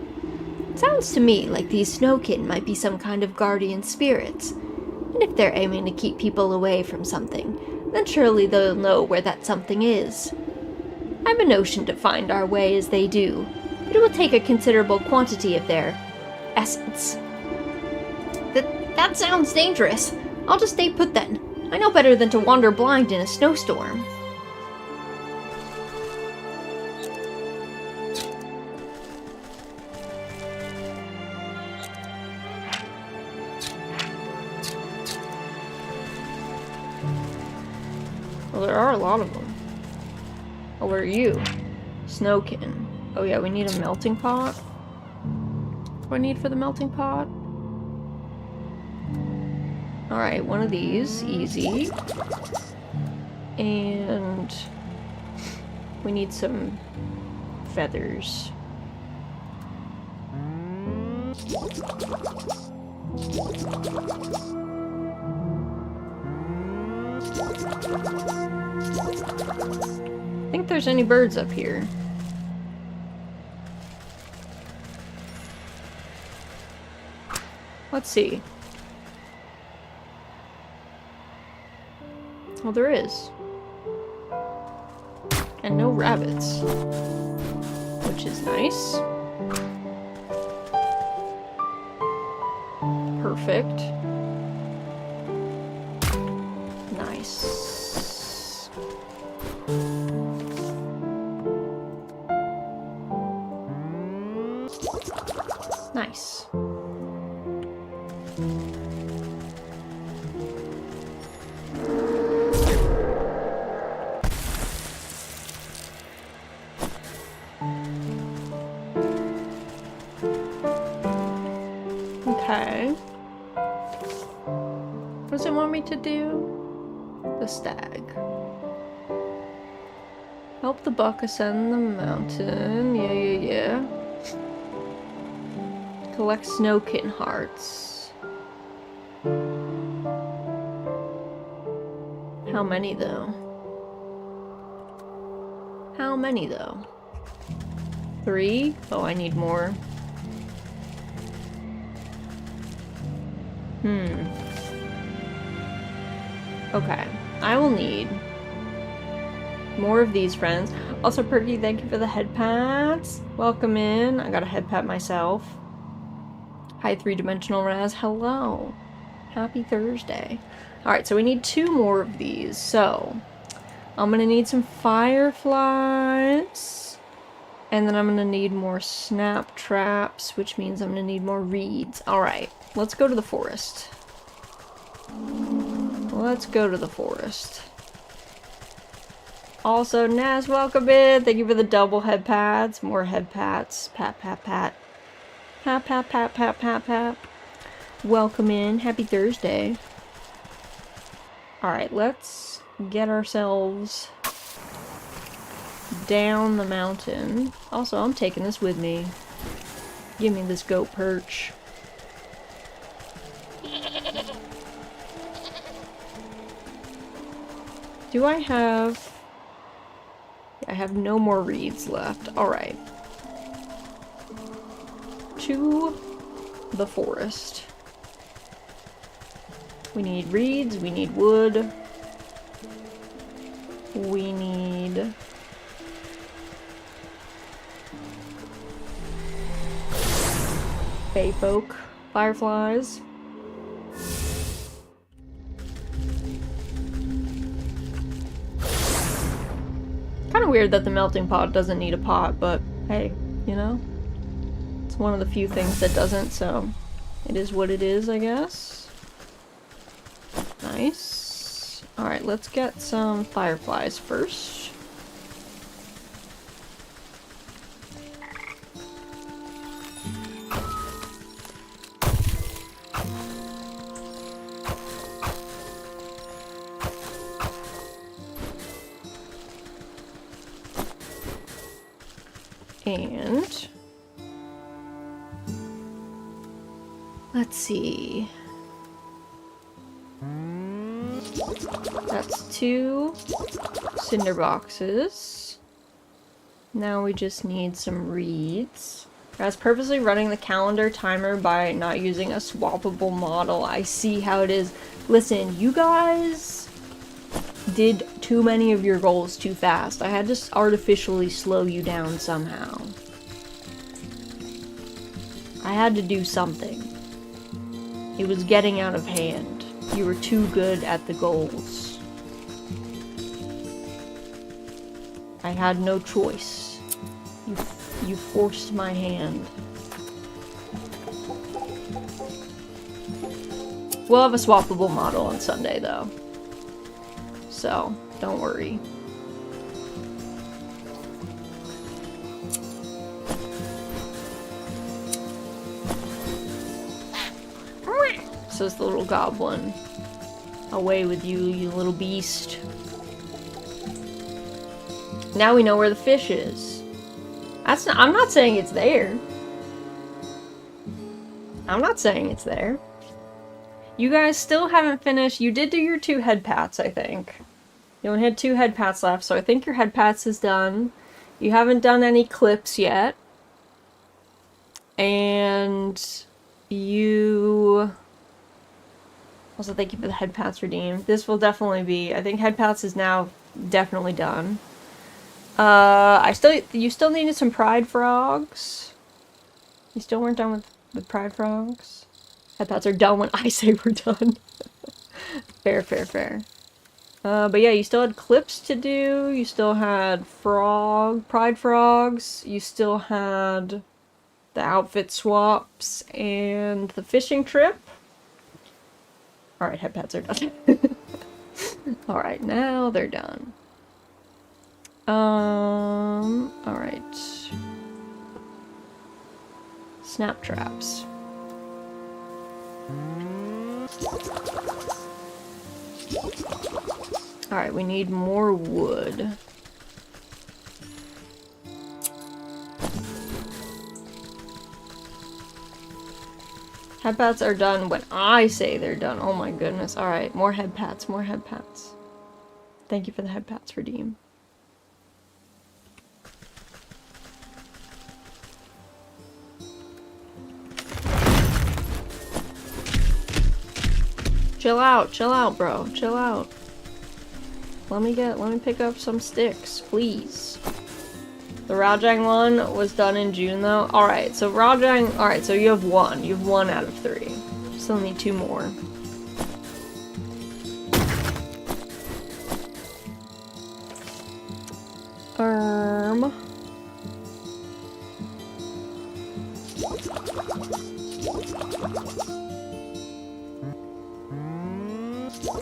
A: It sounds to me like these snowkin might be some kind of guardian spirits. And if they're aiming to keep people away from something, then surely they'll know where that something is. I've a notion to find our way as they do, but it will take a considerable quantity of their essence. That sounds dangerous. I'll just stay put then. I know better than to wander blind in a snowstorm. there are a lot of them. Oh, where are you? Snowkin. Oh yeah, we need a melting pot. What do I need for the melting pot? Alright, one of these. Easy. And we need some feathers. Think there's any birds up here. Let's see. Well, there is. And no rabbits. Which is nice. Perfect. Nice. Nice. Okay. What does it want me to do? The stag. Help the buck ascend the mountain. Yeah. Collect snow kitten hearts. How many though? How many though? 3? Oh, I need more. Okay. I will need more of these friends. Also, Perky, thank you for the head pats. Welcome in. I got a head pat myself. Hi, 3-dimensional Raz. Hello. Happy Thursday. Alright, so we need 2 more of these. So, I'm gonna need some fireflies. And then I'm gonna need more snap traps, which means I'm gonna need more reeds. Alright, let's go to the forest. Let's go to the forest. Also, Naz, welcome in. Thank you for the double head pats. More head pats. Pat, pat, pat. Pat, pat, pat, pat, pat, pat. Welcome in. Happy Thursday. Alright, let's get ourselves down the mountain. Also, I'm taking this with me. Give me this goat perch. Do I have... I have no more reeds left. Alright. To the forest. We need reeds, we need wood. We need... Bay folk. Fireflies. Kind of weird that the melting pot doesn't need a pot, but hey, you know? It's one of the few things that doesn't, so it is what it is, I guess. Nice. Alright, let's get some fireflies first. And let's see. That's 2 cinder boxes. Now we just need some reeds. I was purposely running the calendar timer by not using a swappable model. I see how it is. Listen, you guys did too many of your goals too fast. I had to artificially slow you down somehow. I had to do something. It was getting out of hand. You were too good at the goals. I had no choice. You forced my hand. We'll have a swappable model on Sunday, though. So, Don't worry. Says the little goblin. Away with you, you little beast. Now we know where the fish is. That's not, I'm not saying it's there. I'm not saying it's there. You guys still haven't finished. You did do your 2 head pats, I think. You only had 2 head pats left, so I think your head pats is done. You haven't done any clips yet. And you... Also, thank you for the head pats redeemed. This will definitely be... I think head pats is now definitely done. You still needed some pride frogs. You still weren't done with pride frogs. Head pats are done when I say we're done. Fair, fair, fair. But yeah, you still had clips to do. You still had pride frogs. You still had the outfit swaps and the fishing trip. Alright, head pats are done. Alright, now they're done. Alright. Snap traps. Alright, we need more wood. Head pats are done when I say they're done. Oh my goodness. Alright, more head pats, more head pats. Thank you for the head pats, redeem. Chill out, bro. Chill out. Let me pick up some sticks, please. The Rajang one was done in June, though. Alright, so Rajang... Alright, so you have 1. You have 1 out of 3. Still need 2 more.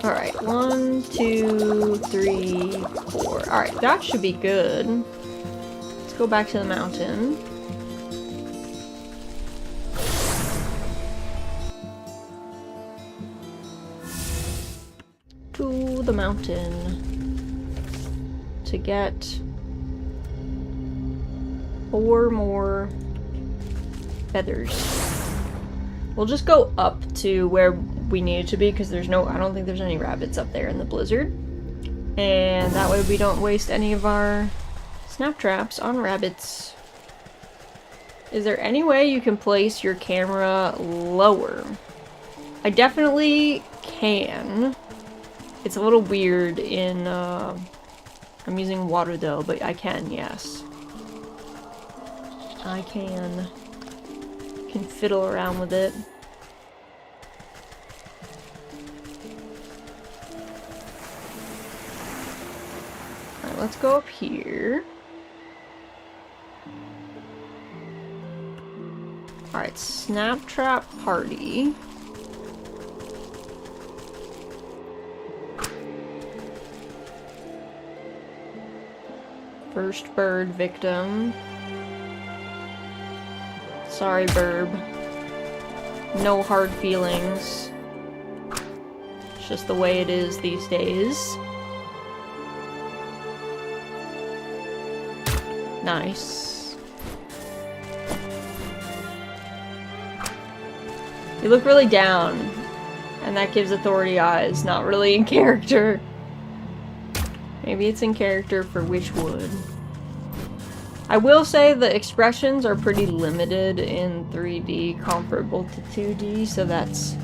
A: Alright, 1, 2, 3, 4. Alright, that should be good. Let's go back to the mountain. To the mountain. To get 4 more feathers. We'll just go up to where we need it to be, because there's no... I don't think there's any rabbits up there in the blizzard. And that way we don't waste any of our snap traps on rabbits. Is there any way you can place your camera lower? I definitely can. It's a little weird in... I'm using water though, but I can, yes. I can fiddle around with it. Alright, let's go up here. Alright, snap trap party. First bird victim. Sorry, Burb. No hard feelings. It's just the way it is these days. Nice. You look really down, and that gives authority eyes, not really in character. Maybe it's in character for Wytchwood. I will say the expressions are pretty limited in 3D comparable to 2D, so that's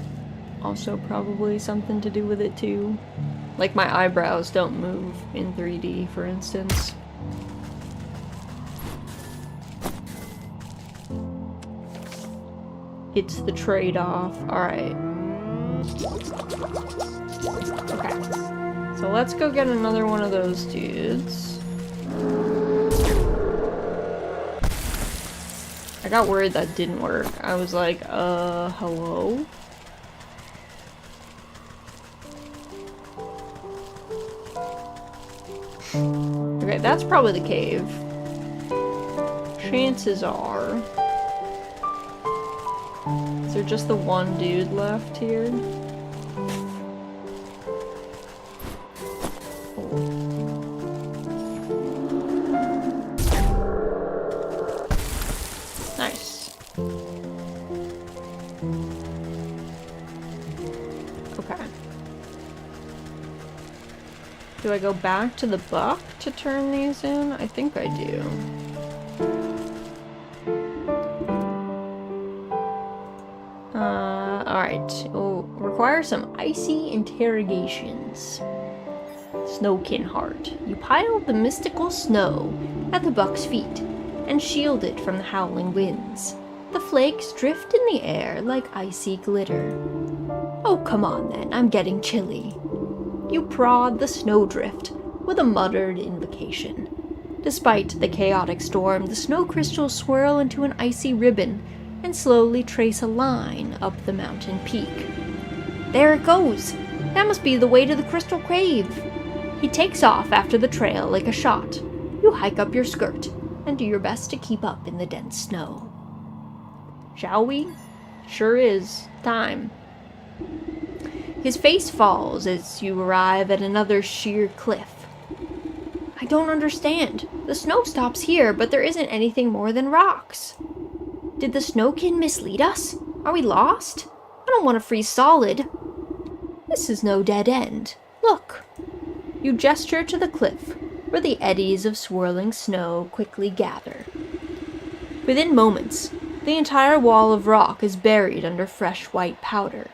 A: also probably something to do with it too. Like my eyebrows don't move in 3D, for instance. It's the trade-off. Alright. Okay. So let's go get another one of those dudes. I got worried that didn't work. I was like, hello? Okay, that's probably the cave. Chances are... Is there just the one dude left here? Nice. Okay. Do I go back to the buck to turn these in? I think I do. Alright. We'll require some icy interrogations. Snowkin heart. You pile the mystical snow at the buck's feet and shield it from the howling winds. The flakes drift in the air like icy glitter. Oh, come on then, I'm getting chilly. You prod the snowdrift with a muttered invocation. Despite the chaotic storm, the snow crystals swirl into an icy ribbon and slowly trace a line up the mountain peak. There it goes! That must be the way to the crystal cave! He takes off after the trail like a shot. You hike up your skirt and do your best to keep up in the dense snow. Shall we? Sure is. Time. His face falls as you arrive at another sheer cliff. I don't understand. The snow stops here, but there isn't anything more than rocks. Did the snowkin mislead us? Are we lost? I don't want to freeze solid. This is no dead end. Look. You gesture to the cliff, where the eddies of swirling snow quickly gather. Within moments, the entire wall of rock is buried under fresh white powder.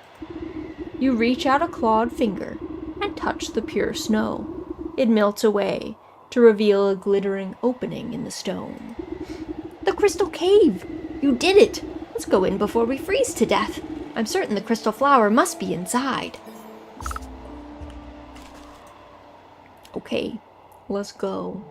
A: You reach out a clawed finger and touch the pure snow. It melts away to reveal a glittering opening in the stone. The crystal cave! You did it! Let's go in before we freeze to death. I'm certain the crystal flower must be inside. Okay, let's go.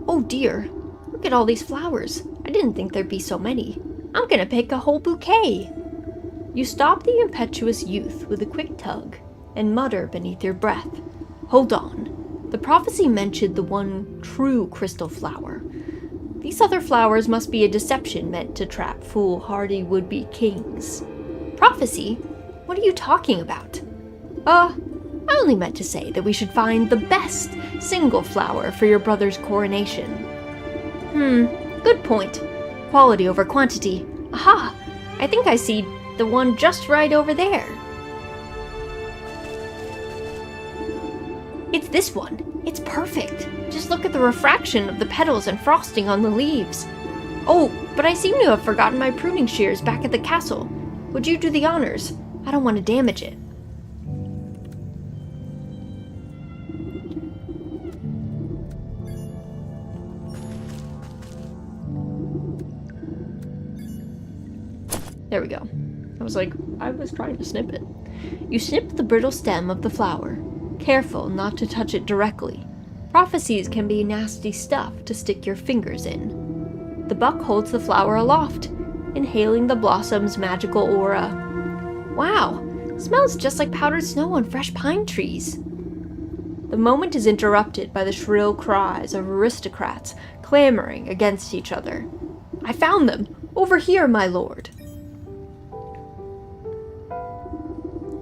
A: Oh dear, look at all these flowers. I didn't think there'd be so many. I'm gonna pick a whole bouquet. You stop the impetuous youth with a quick tug and mutter beneath your breath. Hold on. The prophecy mentioned the one true crystal flower. These other flowers must be a deception meant to trap foolhardy would-be kings. Prophecy? What are you talking about? I only meant to say that we should find the best single flower for your brother's coronation. Good point. Quality over quantity. Aha! I think I see the one just right over there. It's this one. It's perfect. Just look at the refraction of the petals and frosting on the leaves. Oh, but I seem to have forgotten my pruning shears back at the castle. Would you do the honors? I don't want to damage it. There we go. I was trying to snip it. You snip the brittle stem of the flower, careful not to touch it directly. Prophecies can be nasty stuff to stick your fingers in. The buck holds the flower aloft, inhaling the blossom's magical aura. Wow, smells just like powdered snow on fresh pine trees. The moment is interrupted by the shrill cries of aristocrats clamoring against each other. I found them! Over here, my lord!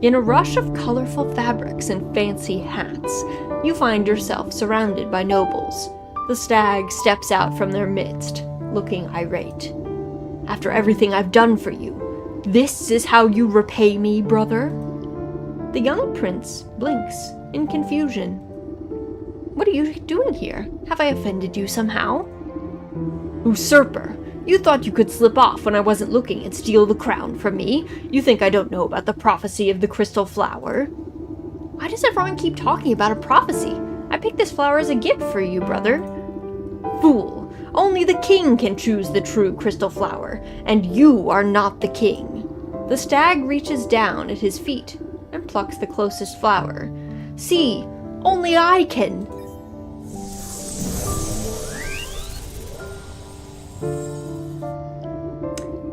A: In a rush of colorful fabrics and fancy hats, you find yourself surrounded by nobles. The stag steps out from their midst, looking irate. After everything I've done for you, this is how you repay me, brother? The young prince blinks in confusion. What are you doing here? Have I offended you somehow? Usurper! You thought you could slip off when I wasn't looking and steal the crown from me. You think I don't know about the prophecy of the crystal flower? Why does everyone keep talking about a prophecy? I picked this flower as a gift for you, brother. Fool! Only the king can choose the true crystal flower, and you are not the king. The stag reaches down at his feet and plucks the closest flower. See, only I can.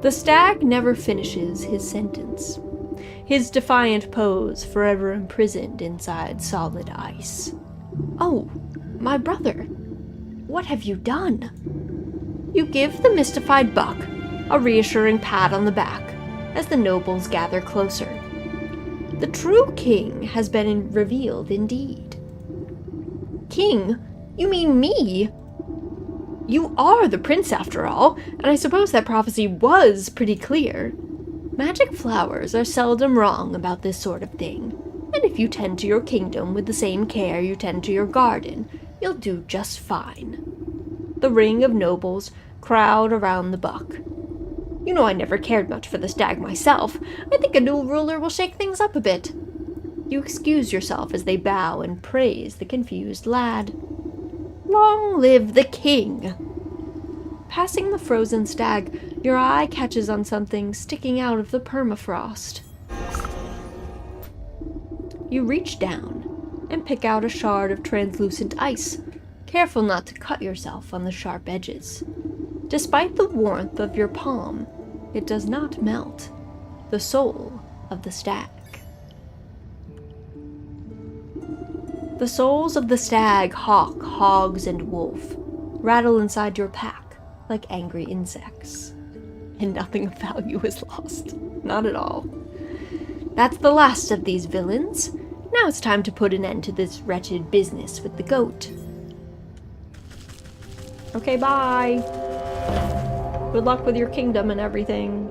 A: The stag never finishes his sentence. his defiant pose forever imprisoned inside solid ice. "Oh, my brother, what have you done?" You give the mystified buck a reassuring pat on the back as the nobles gather closer. The true king has been revealed indeed. King? You mean me? You are the prince after all, and I suppose that prophecy was pretty clear. Magic flowers are seldom wrong about this sort of thing, and if you tend to your kingdom with the same care you tend to your garden, you'll do just fine. The ring of nobles crowd around the buck. You know I never cared much for the stag myself. I think a new ruler will shake things up a bit. You excuse yourself as they bow and praise the confused lad. Long live the king! Passing the frozen stag, your eye catches on something sticking out of the permafrost. You reach down and pick out a shard of translucent ice, careful not to cut yourself on the sharp edges. Despite the warmth of your palm, it does not melt the soul of the stag. The souls of the stag, hawk, hogs, and wolf rattle inside your pack like angry insects. And nothing of value is lost. Not at all. That's the last of these villains. Now it's time to put an end to this wretched business with the goat. Okay, bye. Good luck with your kingdom and everything.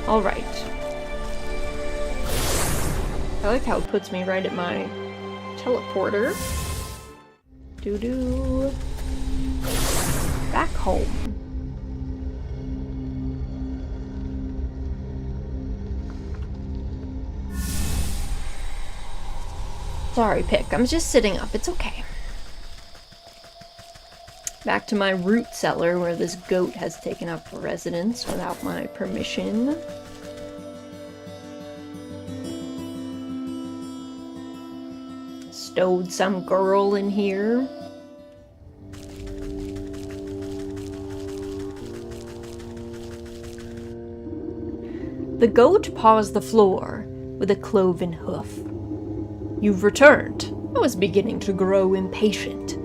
A: Alright. I like how it puts me right at my teleporter. Doo-doo. Back home. Sorry, Pick. I'm just sitting up. It's okay. Back to my root cellar where this goat has taken up residence without my permission. Stowed some girl in here. The goat paws the floor with a cloven hoof. You've returned. I was beginning to grow impatient.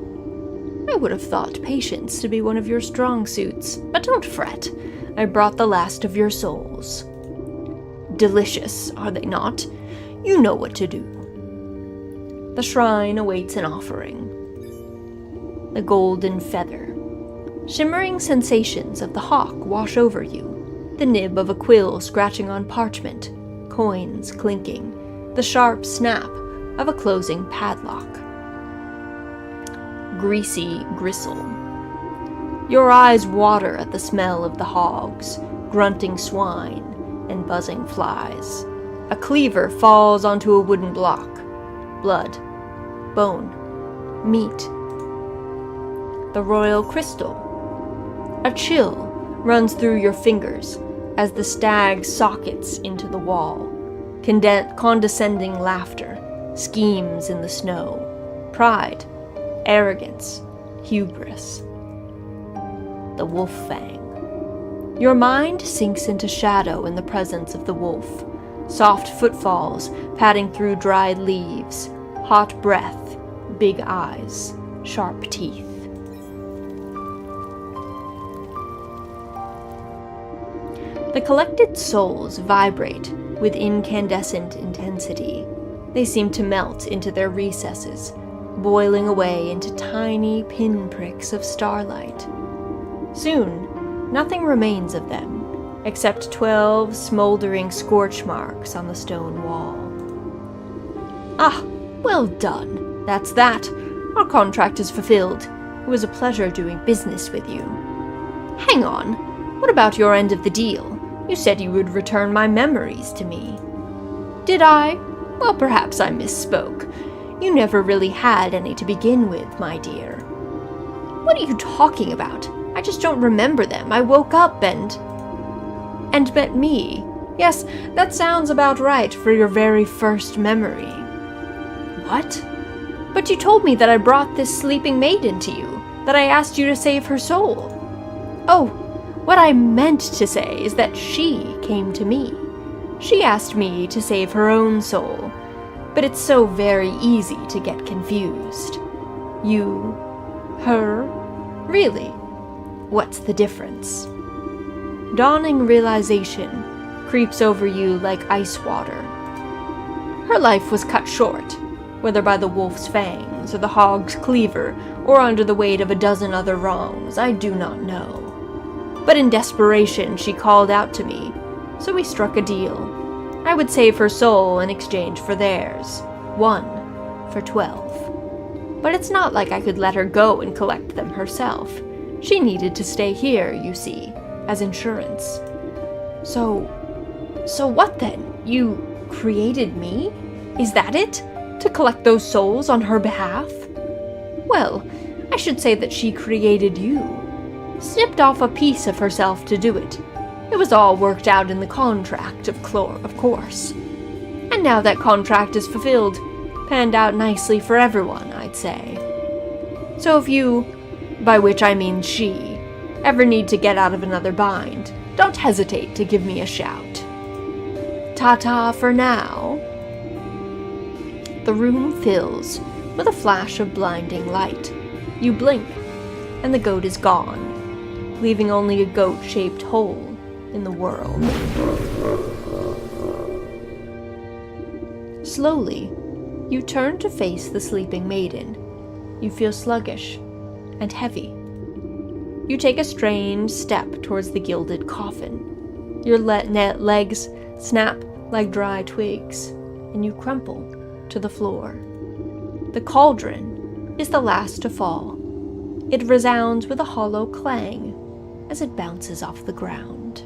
A: I would have thought patience to be one of your strong suits, but don't fret. I brought the last of your souls. Delicious, are they not? You know what to do. The shrine awaits an offering. The golden feather. Shimmering sensations of the hawk wash over you. The nib of a quill scratching on parchment. Coins clinking. The sharp snap of a closing padlock. Greasy gristle. Your eyes water at the smell of the hogs, grunting swine, and buzzing flies. A cleaver falls onto a wooden block. Blood. Bone. Meat. The royal crystal. A chill runs through your fingers as the stag sockets into the wall. Condescending laughter. Schemes in the snow. Pride. Arrogance, hubris. The wolf fang. Your mind sinks into shadow in the presence of the wolf. Soft footfalls padding through dried leaves. Hot breath, big eyes, sharp teeth. The collected souls vibrate with incandescent intensity. They seem to melt into their recesses, boiling away into tiny pinpricks of starlight. Soon, nothing remains of them, except 12 smoldering scorch marks on the stone wall. Ah, well done. That's that. Our contract is fulfilled. It was a pleasure doing business with you. Hang on. What about your end of the deal? You said you would return my memories to me. Did I? Well, perhaps I misspoke. You never really had any to begin with, my dear. What are you talking about? I just don't remember them. I woke up and met me. Yes, that sounds about right for your very first memory. What? But you told me that I brought this sleeping maiden to you, that I asked you to save her soul. Oh, what I meant to say is that she came to me. She asked me to save her own soul, but it's so very easy to get confused. You, her, really? What's the difference? Dawning realization creeps over you like ice water. Her life was cut short, whether by the wolf's fangs, or the hog's cleaver, or under the weight of a dozen other wrongs, I do not know. But in desperation she called out to me, so we struck a deal. I would save her soul in exchange for theirs. 1 for 12. But it's not like I could let her go and collect them herself. She needed to stay here, you see, as insurance. So what then? You created me? Is that it? To collect those souls on her behalf? Well, I should say that she created you. Snipped off a piece of herself to do it. It was all worked out in the contract, of course. And now that contract is fulfilled, panned out nicely for everyone, I'd say. So if you, by which I mean she, ever need to get out of another bind, don't hesitate to give me a shout. Ta-ta for now. The room fills with a flash of blinding light. You blink, and the goat is gone, leaving only a goat-shaped hole in the world. Slowly, you turn to face the sleeping maiden. You feel sluggish and heavy. You take a strange step towards the gilded coffin. Your legs snap like dry twigs, and you crumple to the floor. The cauldron is the last to fall. It resounds with a hollow clang as it bounces off the ground.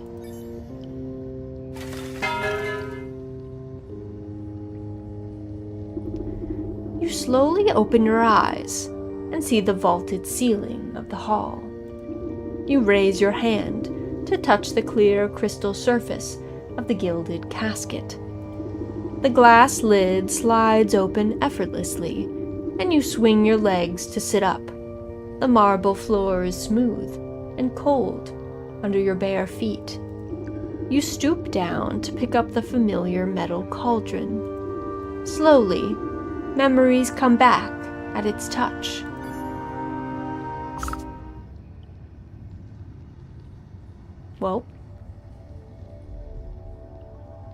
A: You slowly open your eyes and see the vaulted ceiling of the hall. You raise your hand to touch the clear crystal surface of the gilded casket. The glass lid slides open effortlessly, and you swing your legs to sit up. The marble floor is smooth and cold under your bare feet. You stoop down to pick up the familiar metal cauldron. Slowly, memories come back at its touch. Well,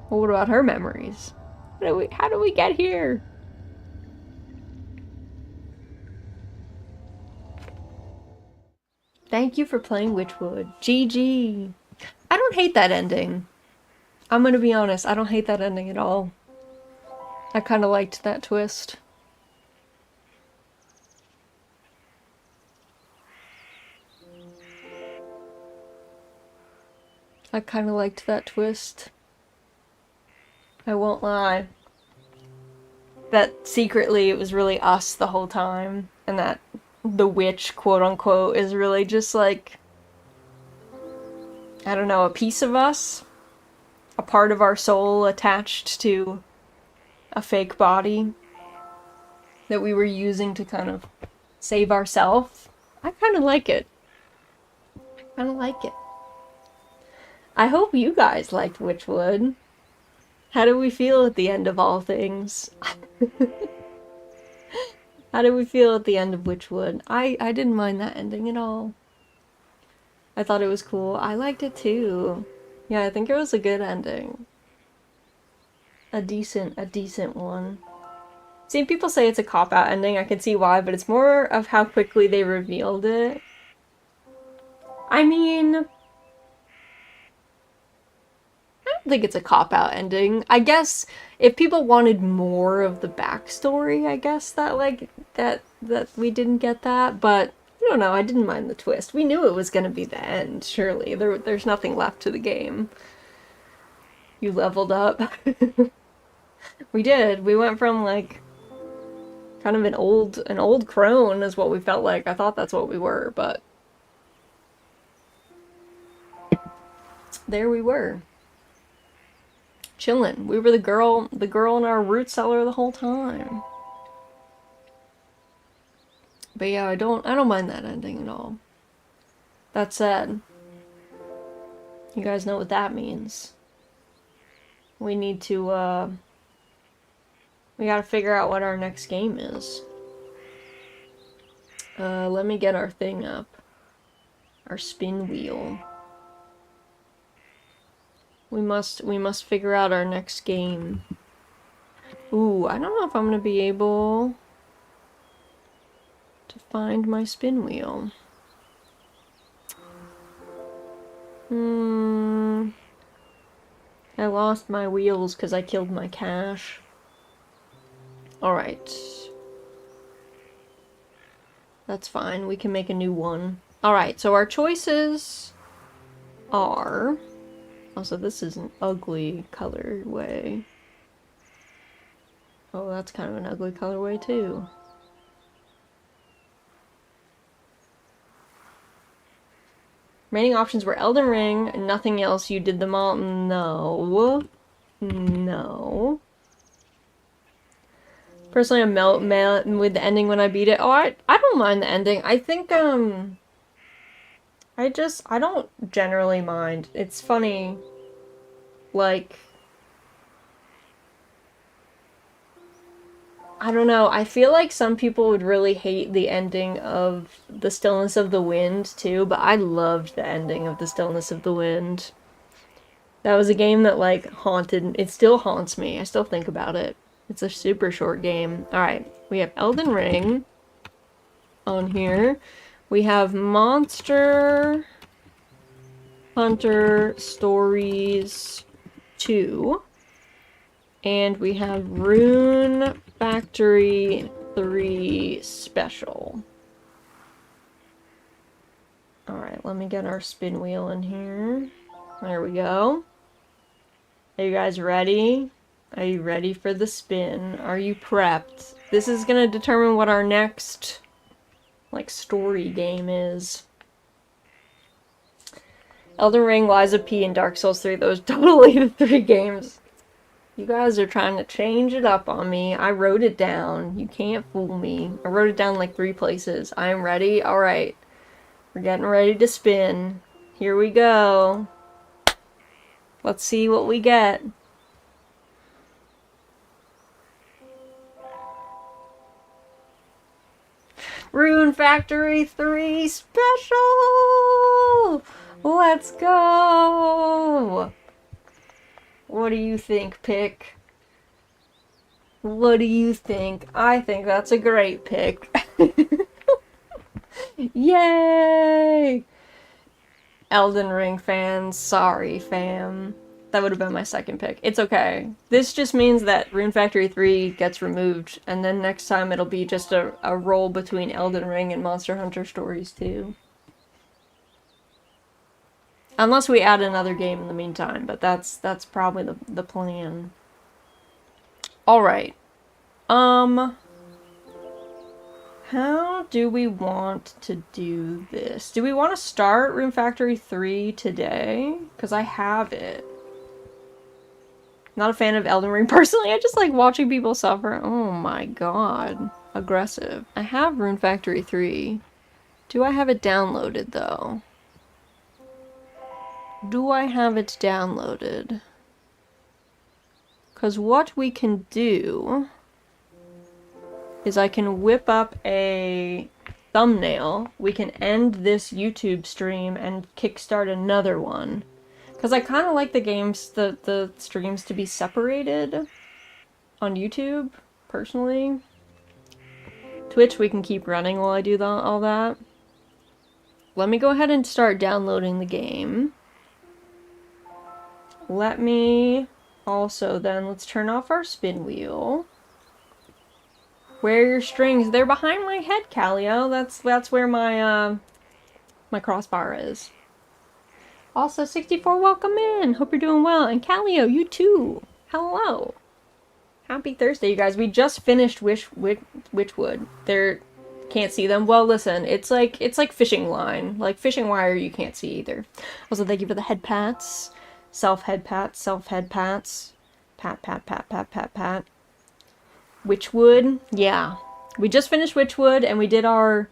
A: what about her memories? How do we get here? Thank you for playing Wytchwood. GG. I don't hate that ending. I'm gonna be honest, I don't hate that ending at all. I kind of liked that twist. I kind of liked that twist. I won't lie. That secretly it was really us the whole time, and that the witch, quote unquote, is really just like, I don't know, a piece of us? A part of our soul attached to a fake body that we were using to kind of save ourselves. I kind of like it. I kind of like it. I hope you guys liked Wytchwood. How do we feel at the end of all things? How do we feel at the end of Wytchwood? I didn't mind that ending at all. I thought it was cool. I liked it too. Yeah, I think it was a good ending. A decent one. Seeing people say it's a cop-out ending, I can see why, but it's more of how quickly they revealed it. I mean, I don't think it's a cop-out ending. I guess if people wanted more of the backstory, I guess that, like, that we didn't get that, but I don't know, I didn't mind the twist. We knew it was gonna be the end, surely. There's nothing left to the game. You leveled up. We did. We went from, like, kind of an old crone is what we felt like. I thought that's what we were, but there we were. Chillin'. We were the girl in our root cellar the whole time. But yeah, I don't mind that ending at all. That said, you guys know what that means. We need to, we gotta figure out what our next game is. Let me get our thing up. Our spin wheel. We must figure out our next game. Ooh, I don't know if I'm gonna be able to find my spin wheel. I lost my wheels because I killed my cache. Alright. That's fine, we can make a new one. Alright, so our choices are... Also, this is an ugly colorway. Oh, that's kind of an ugly colorway too. Remaining options were Elden Ring, and nothing else. You did them all. No. No. Personally, I'm melt with the ending when I beat it. Oh, I don't mind the ending. I think, I don't generally mind. It's funny, like, I don't know, I feel like some people would really hate the ending of The Stillness of the Wind, too, but I loved the ending of The Stillness of the Wind. That was a game that, like, it still haunts me. I still think about it. It's a super short game. Alright, we have Elden Ring on here. We have Monster Hunter Stories 2. And we have Rune Factory 3 Special. Alright, let me get our spin wheel in here. There we go. Are you guys ready? Are you ready for the spin? Are you prepped? This is gonna determine what our next, like, story game is. Elden Ring, Lies of P, and Dark Souls 3. Those totally the 3 games. You guys are trying to change it up on me. I wrote it down. You can't fool me. I wrote it down like 3 places. I am ready. Alright. We're getting ready to spin. Here we go. Let's see what we get. Rune Factory 3 Special! Let's go! What do you think, pick? What do you think? I think that's a great pick. Yay! Elden Ring fans, sorry fam. That would have been my second pick. It's okay. This just means that Rune Factory 3 gets removed, and then next time it'll be just a roll between Elden Ring and Monster Hunter Stories 2. Unless we add another game in the meantime, but that's probably the plan. Alright. How do we want to do this? Do we want to start Rune Factory 3 today? Because I have it. Not a fan of Elden Ring personally, I just like watching people suffer. Oh my god. Aggressive. I have Rune Factory 3. Do I have it downloaded though? Do I have it downloaded? Because what we can do is I can whip up a thumbnail. We can end this YouTube stream and kickstart another one. Because I kind of like the games, the streams to be separated on YouTube, personally. Twitch we can keep running while I do all that. Let me go ahead and start downloading the game. Let me also then, let's turn off our spin wheel. Where are your strings? They're behind my head, Callio. That's where my my crossbar is. Also, 64, welcome in. Hope you're doing well. And Callio, you too. Hello. Happy Thursday, you guys. We just finished Wytchwood. Can't see them. Well, listen, it's like fishing line. Like fishing wire you can't see either. Also, thank you for the head pats. Self-head pats, self-head pats. Pat, pat, pat, pat, pat, pat. Wytchwood, yeah. we just finished Wytchwood and we did our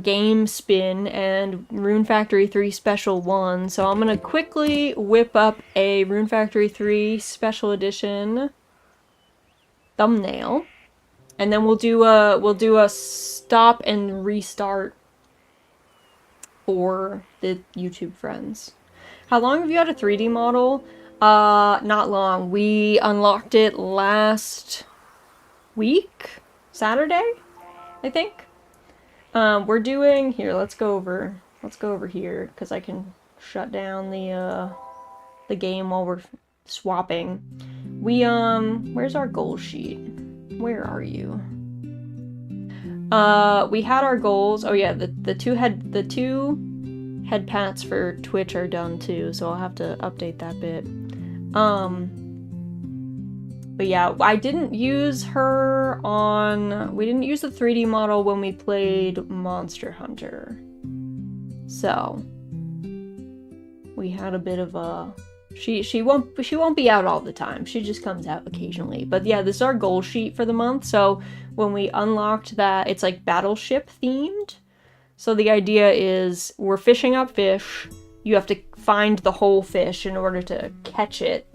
A: game spin and Rune Factory 3 Special 1. So I'm gonna quickly whip up a Rune Factory 3 Special Edition thumbnail. And then we'll do a stop and restart for the YouTube friends. How long have you had a 3D model? Not long. We unlocked it last week? Saturday, I think. We're doing here, let's go over here, because I can shut down the game while we're swapping. We where's our goal sheet? Where are you? We had our goals. Oh yeah, the two head pats for Twitch are done too, so I'll have to update that bit. But yeah, I didn't use her on... We didn't use the 3D model when we played Monster Hunter. So we had a bit of a... She won't be out all the time. She just comes out occasionally. But yeah, this is our goal sheet for the month. So when we unlocked that, it's like battleship themed. So the idea is we're fishing up fish. You have to find the whole fish in order to catch it.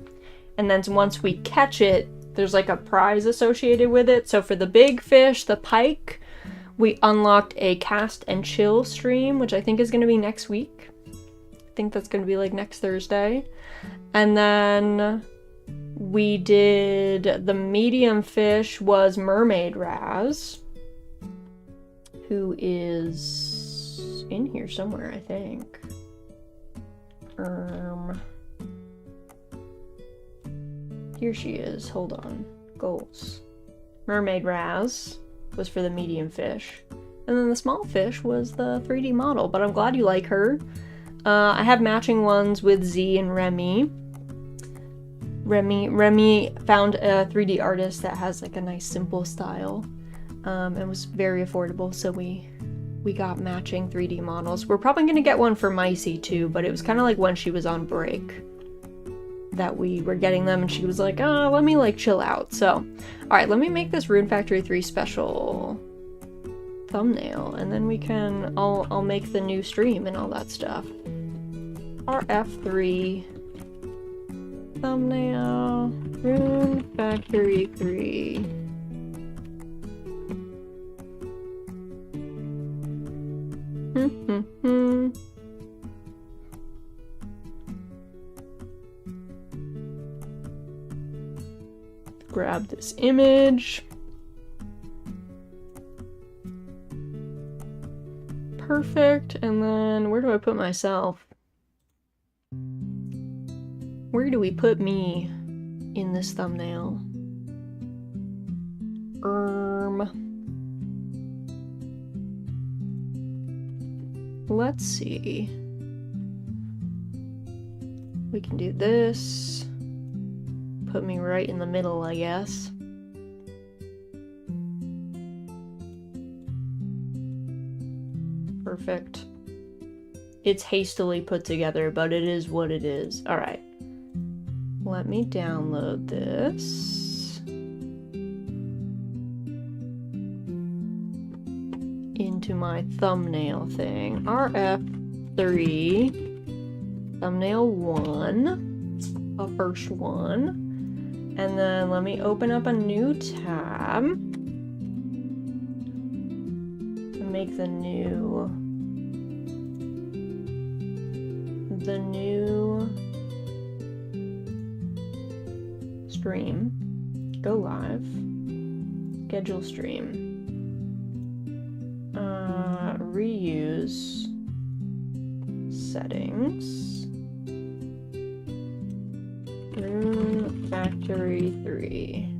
A: And then once we catch it, there's like a prize associated with it. So for the big fish, the pike, we unlocked a cast and chill stream, which I think is going to be next week. I think that's going to be like next Thursday. And then we did the medium fish was Mermaid Raz, who is in here somewhere, I think. Here she is. Hold on. Goals. Mermaid Raz was for the medium fish. And then the small fish was the 3D model, but I'm glad you like her. I have matching ones with Z and Remy. Remy found a 3D artist that has like a nice simple style. And was very affordable, so we got matching 3D models. We're probably gonna get one for Micey too, but it was kind of like when she was on break that we were getting them, and she was like, oh, let me like chill out. So, alright, let me make this Rune Factory 3 special thumbnail, and then we can, I'll make the new stream and all that stuff. RF3 thumbnail, Rune Factory 3. Grab this image. Perfect. And then where do I put myself? Where do we put me in this thumbnail? Let's see. We can do this. Put me right in the middle, I guess. Perfect. It's hastily put together, but it is what it is. Alright. Let me download this into my thumbnail thing. RF3 thumbnail 1, a first one. And then let me open up a new tab to make the new stream. Go live. Schedule stream. Reuse settings. Rune Factory 3.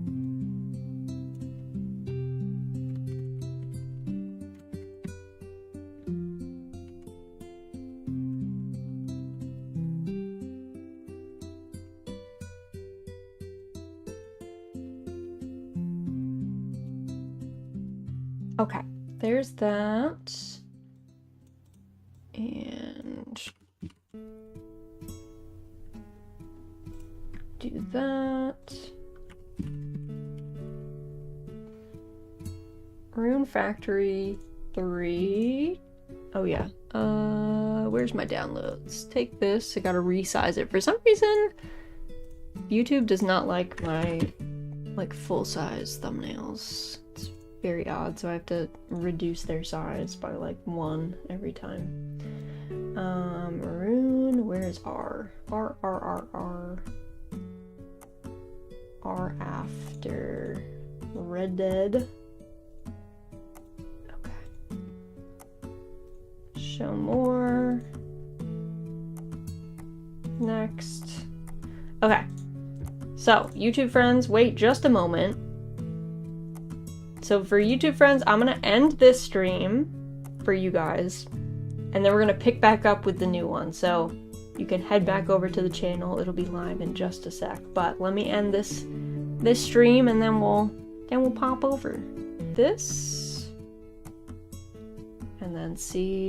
A: Okay, there's that. And do that. Rune Factory 3. Oh yeah. Where's my downloads? Take this. I gotta resize it. For some reason, YouTube does not like my full-size thumbnails. It's very odd, so I have to reduce their size by like 1 every time. Rune, where is R? R. R after Red Dead. Okay. Show more. Next. Okay. So, YouTube friends, wait just a moment. So for YouTube friends, I'm gonna end this stream for you guys, and then we're gonna pick back up with the new one. So you can head back over to the channel. It'll be live in just a sec. But let me end this stream, and then we'll pop over this, and then see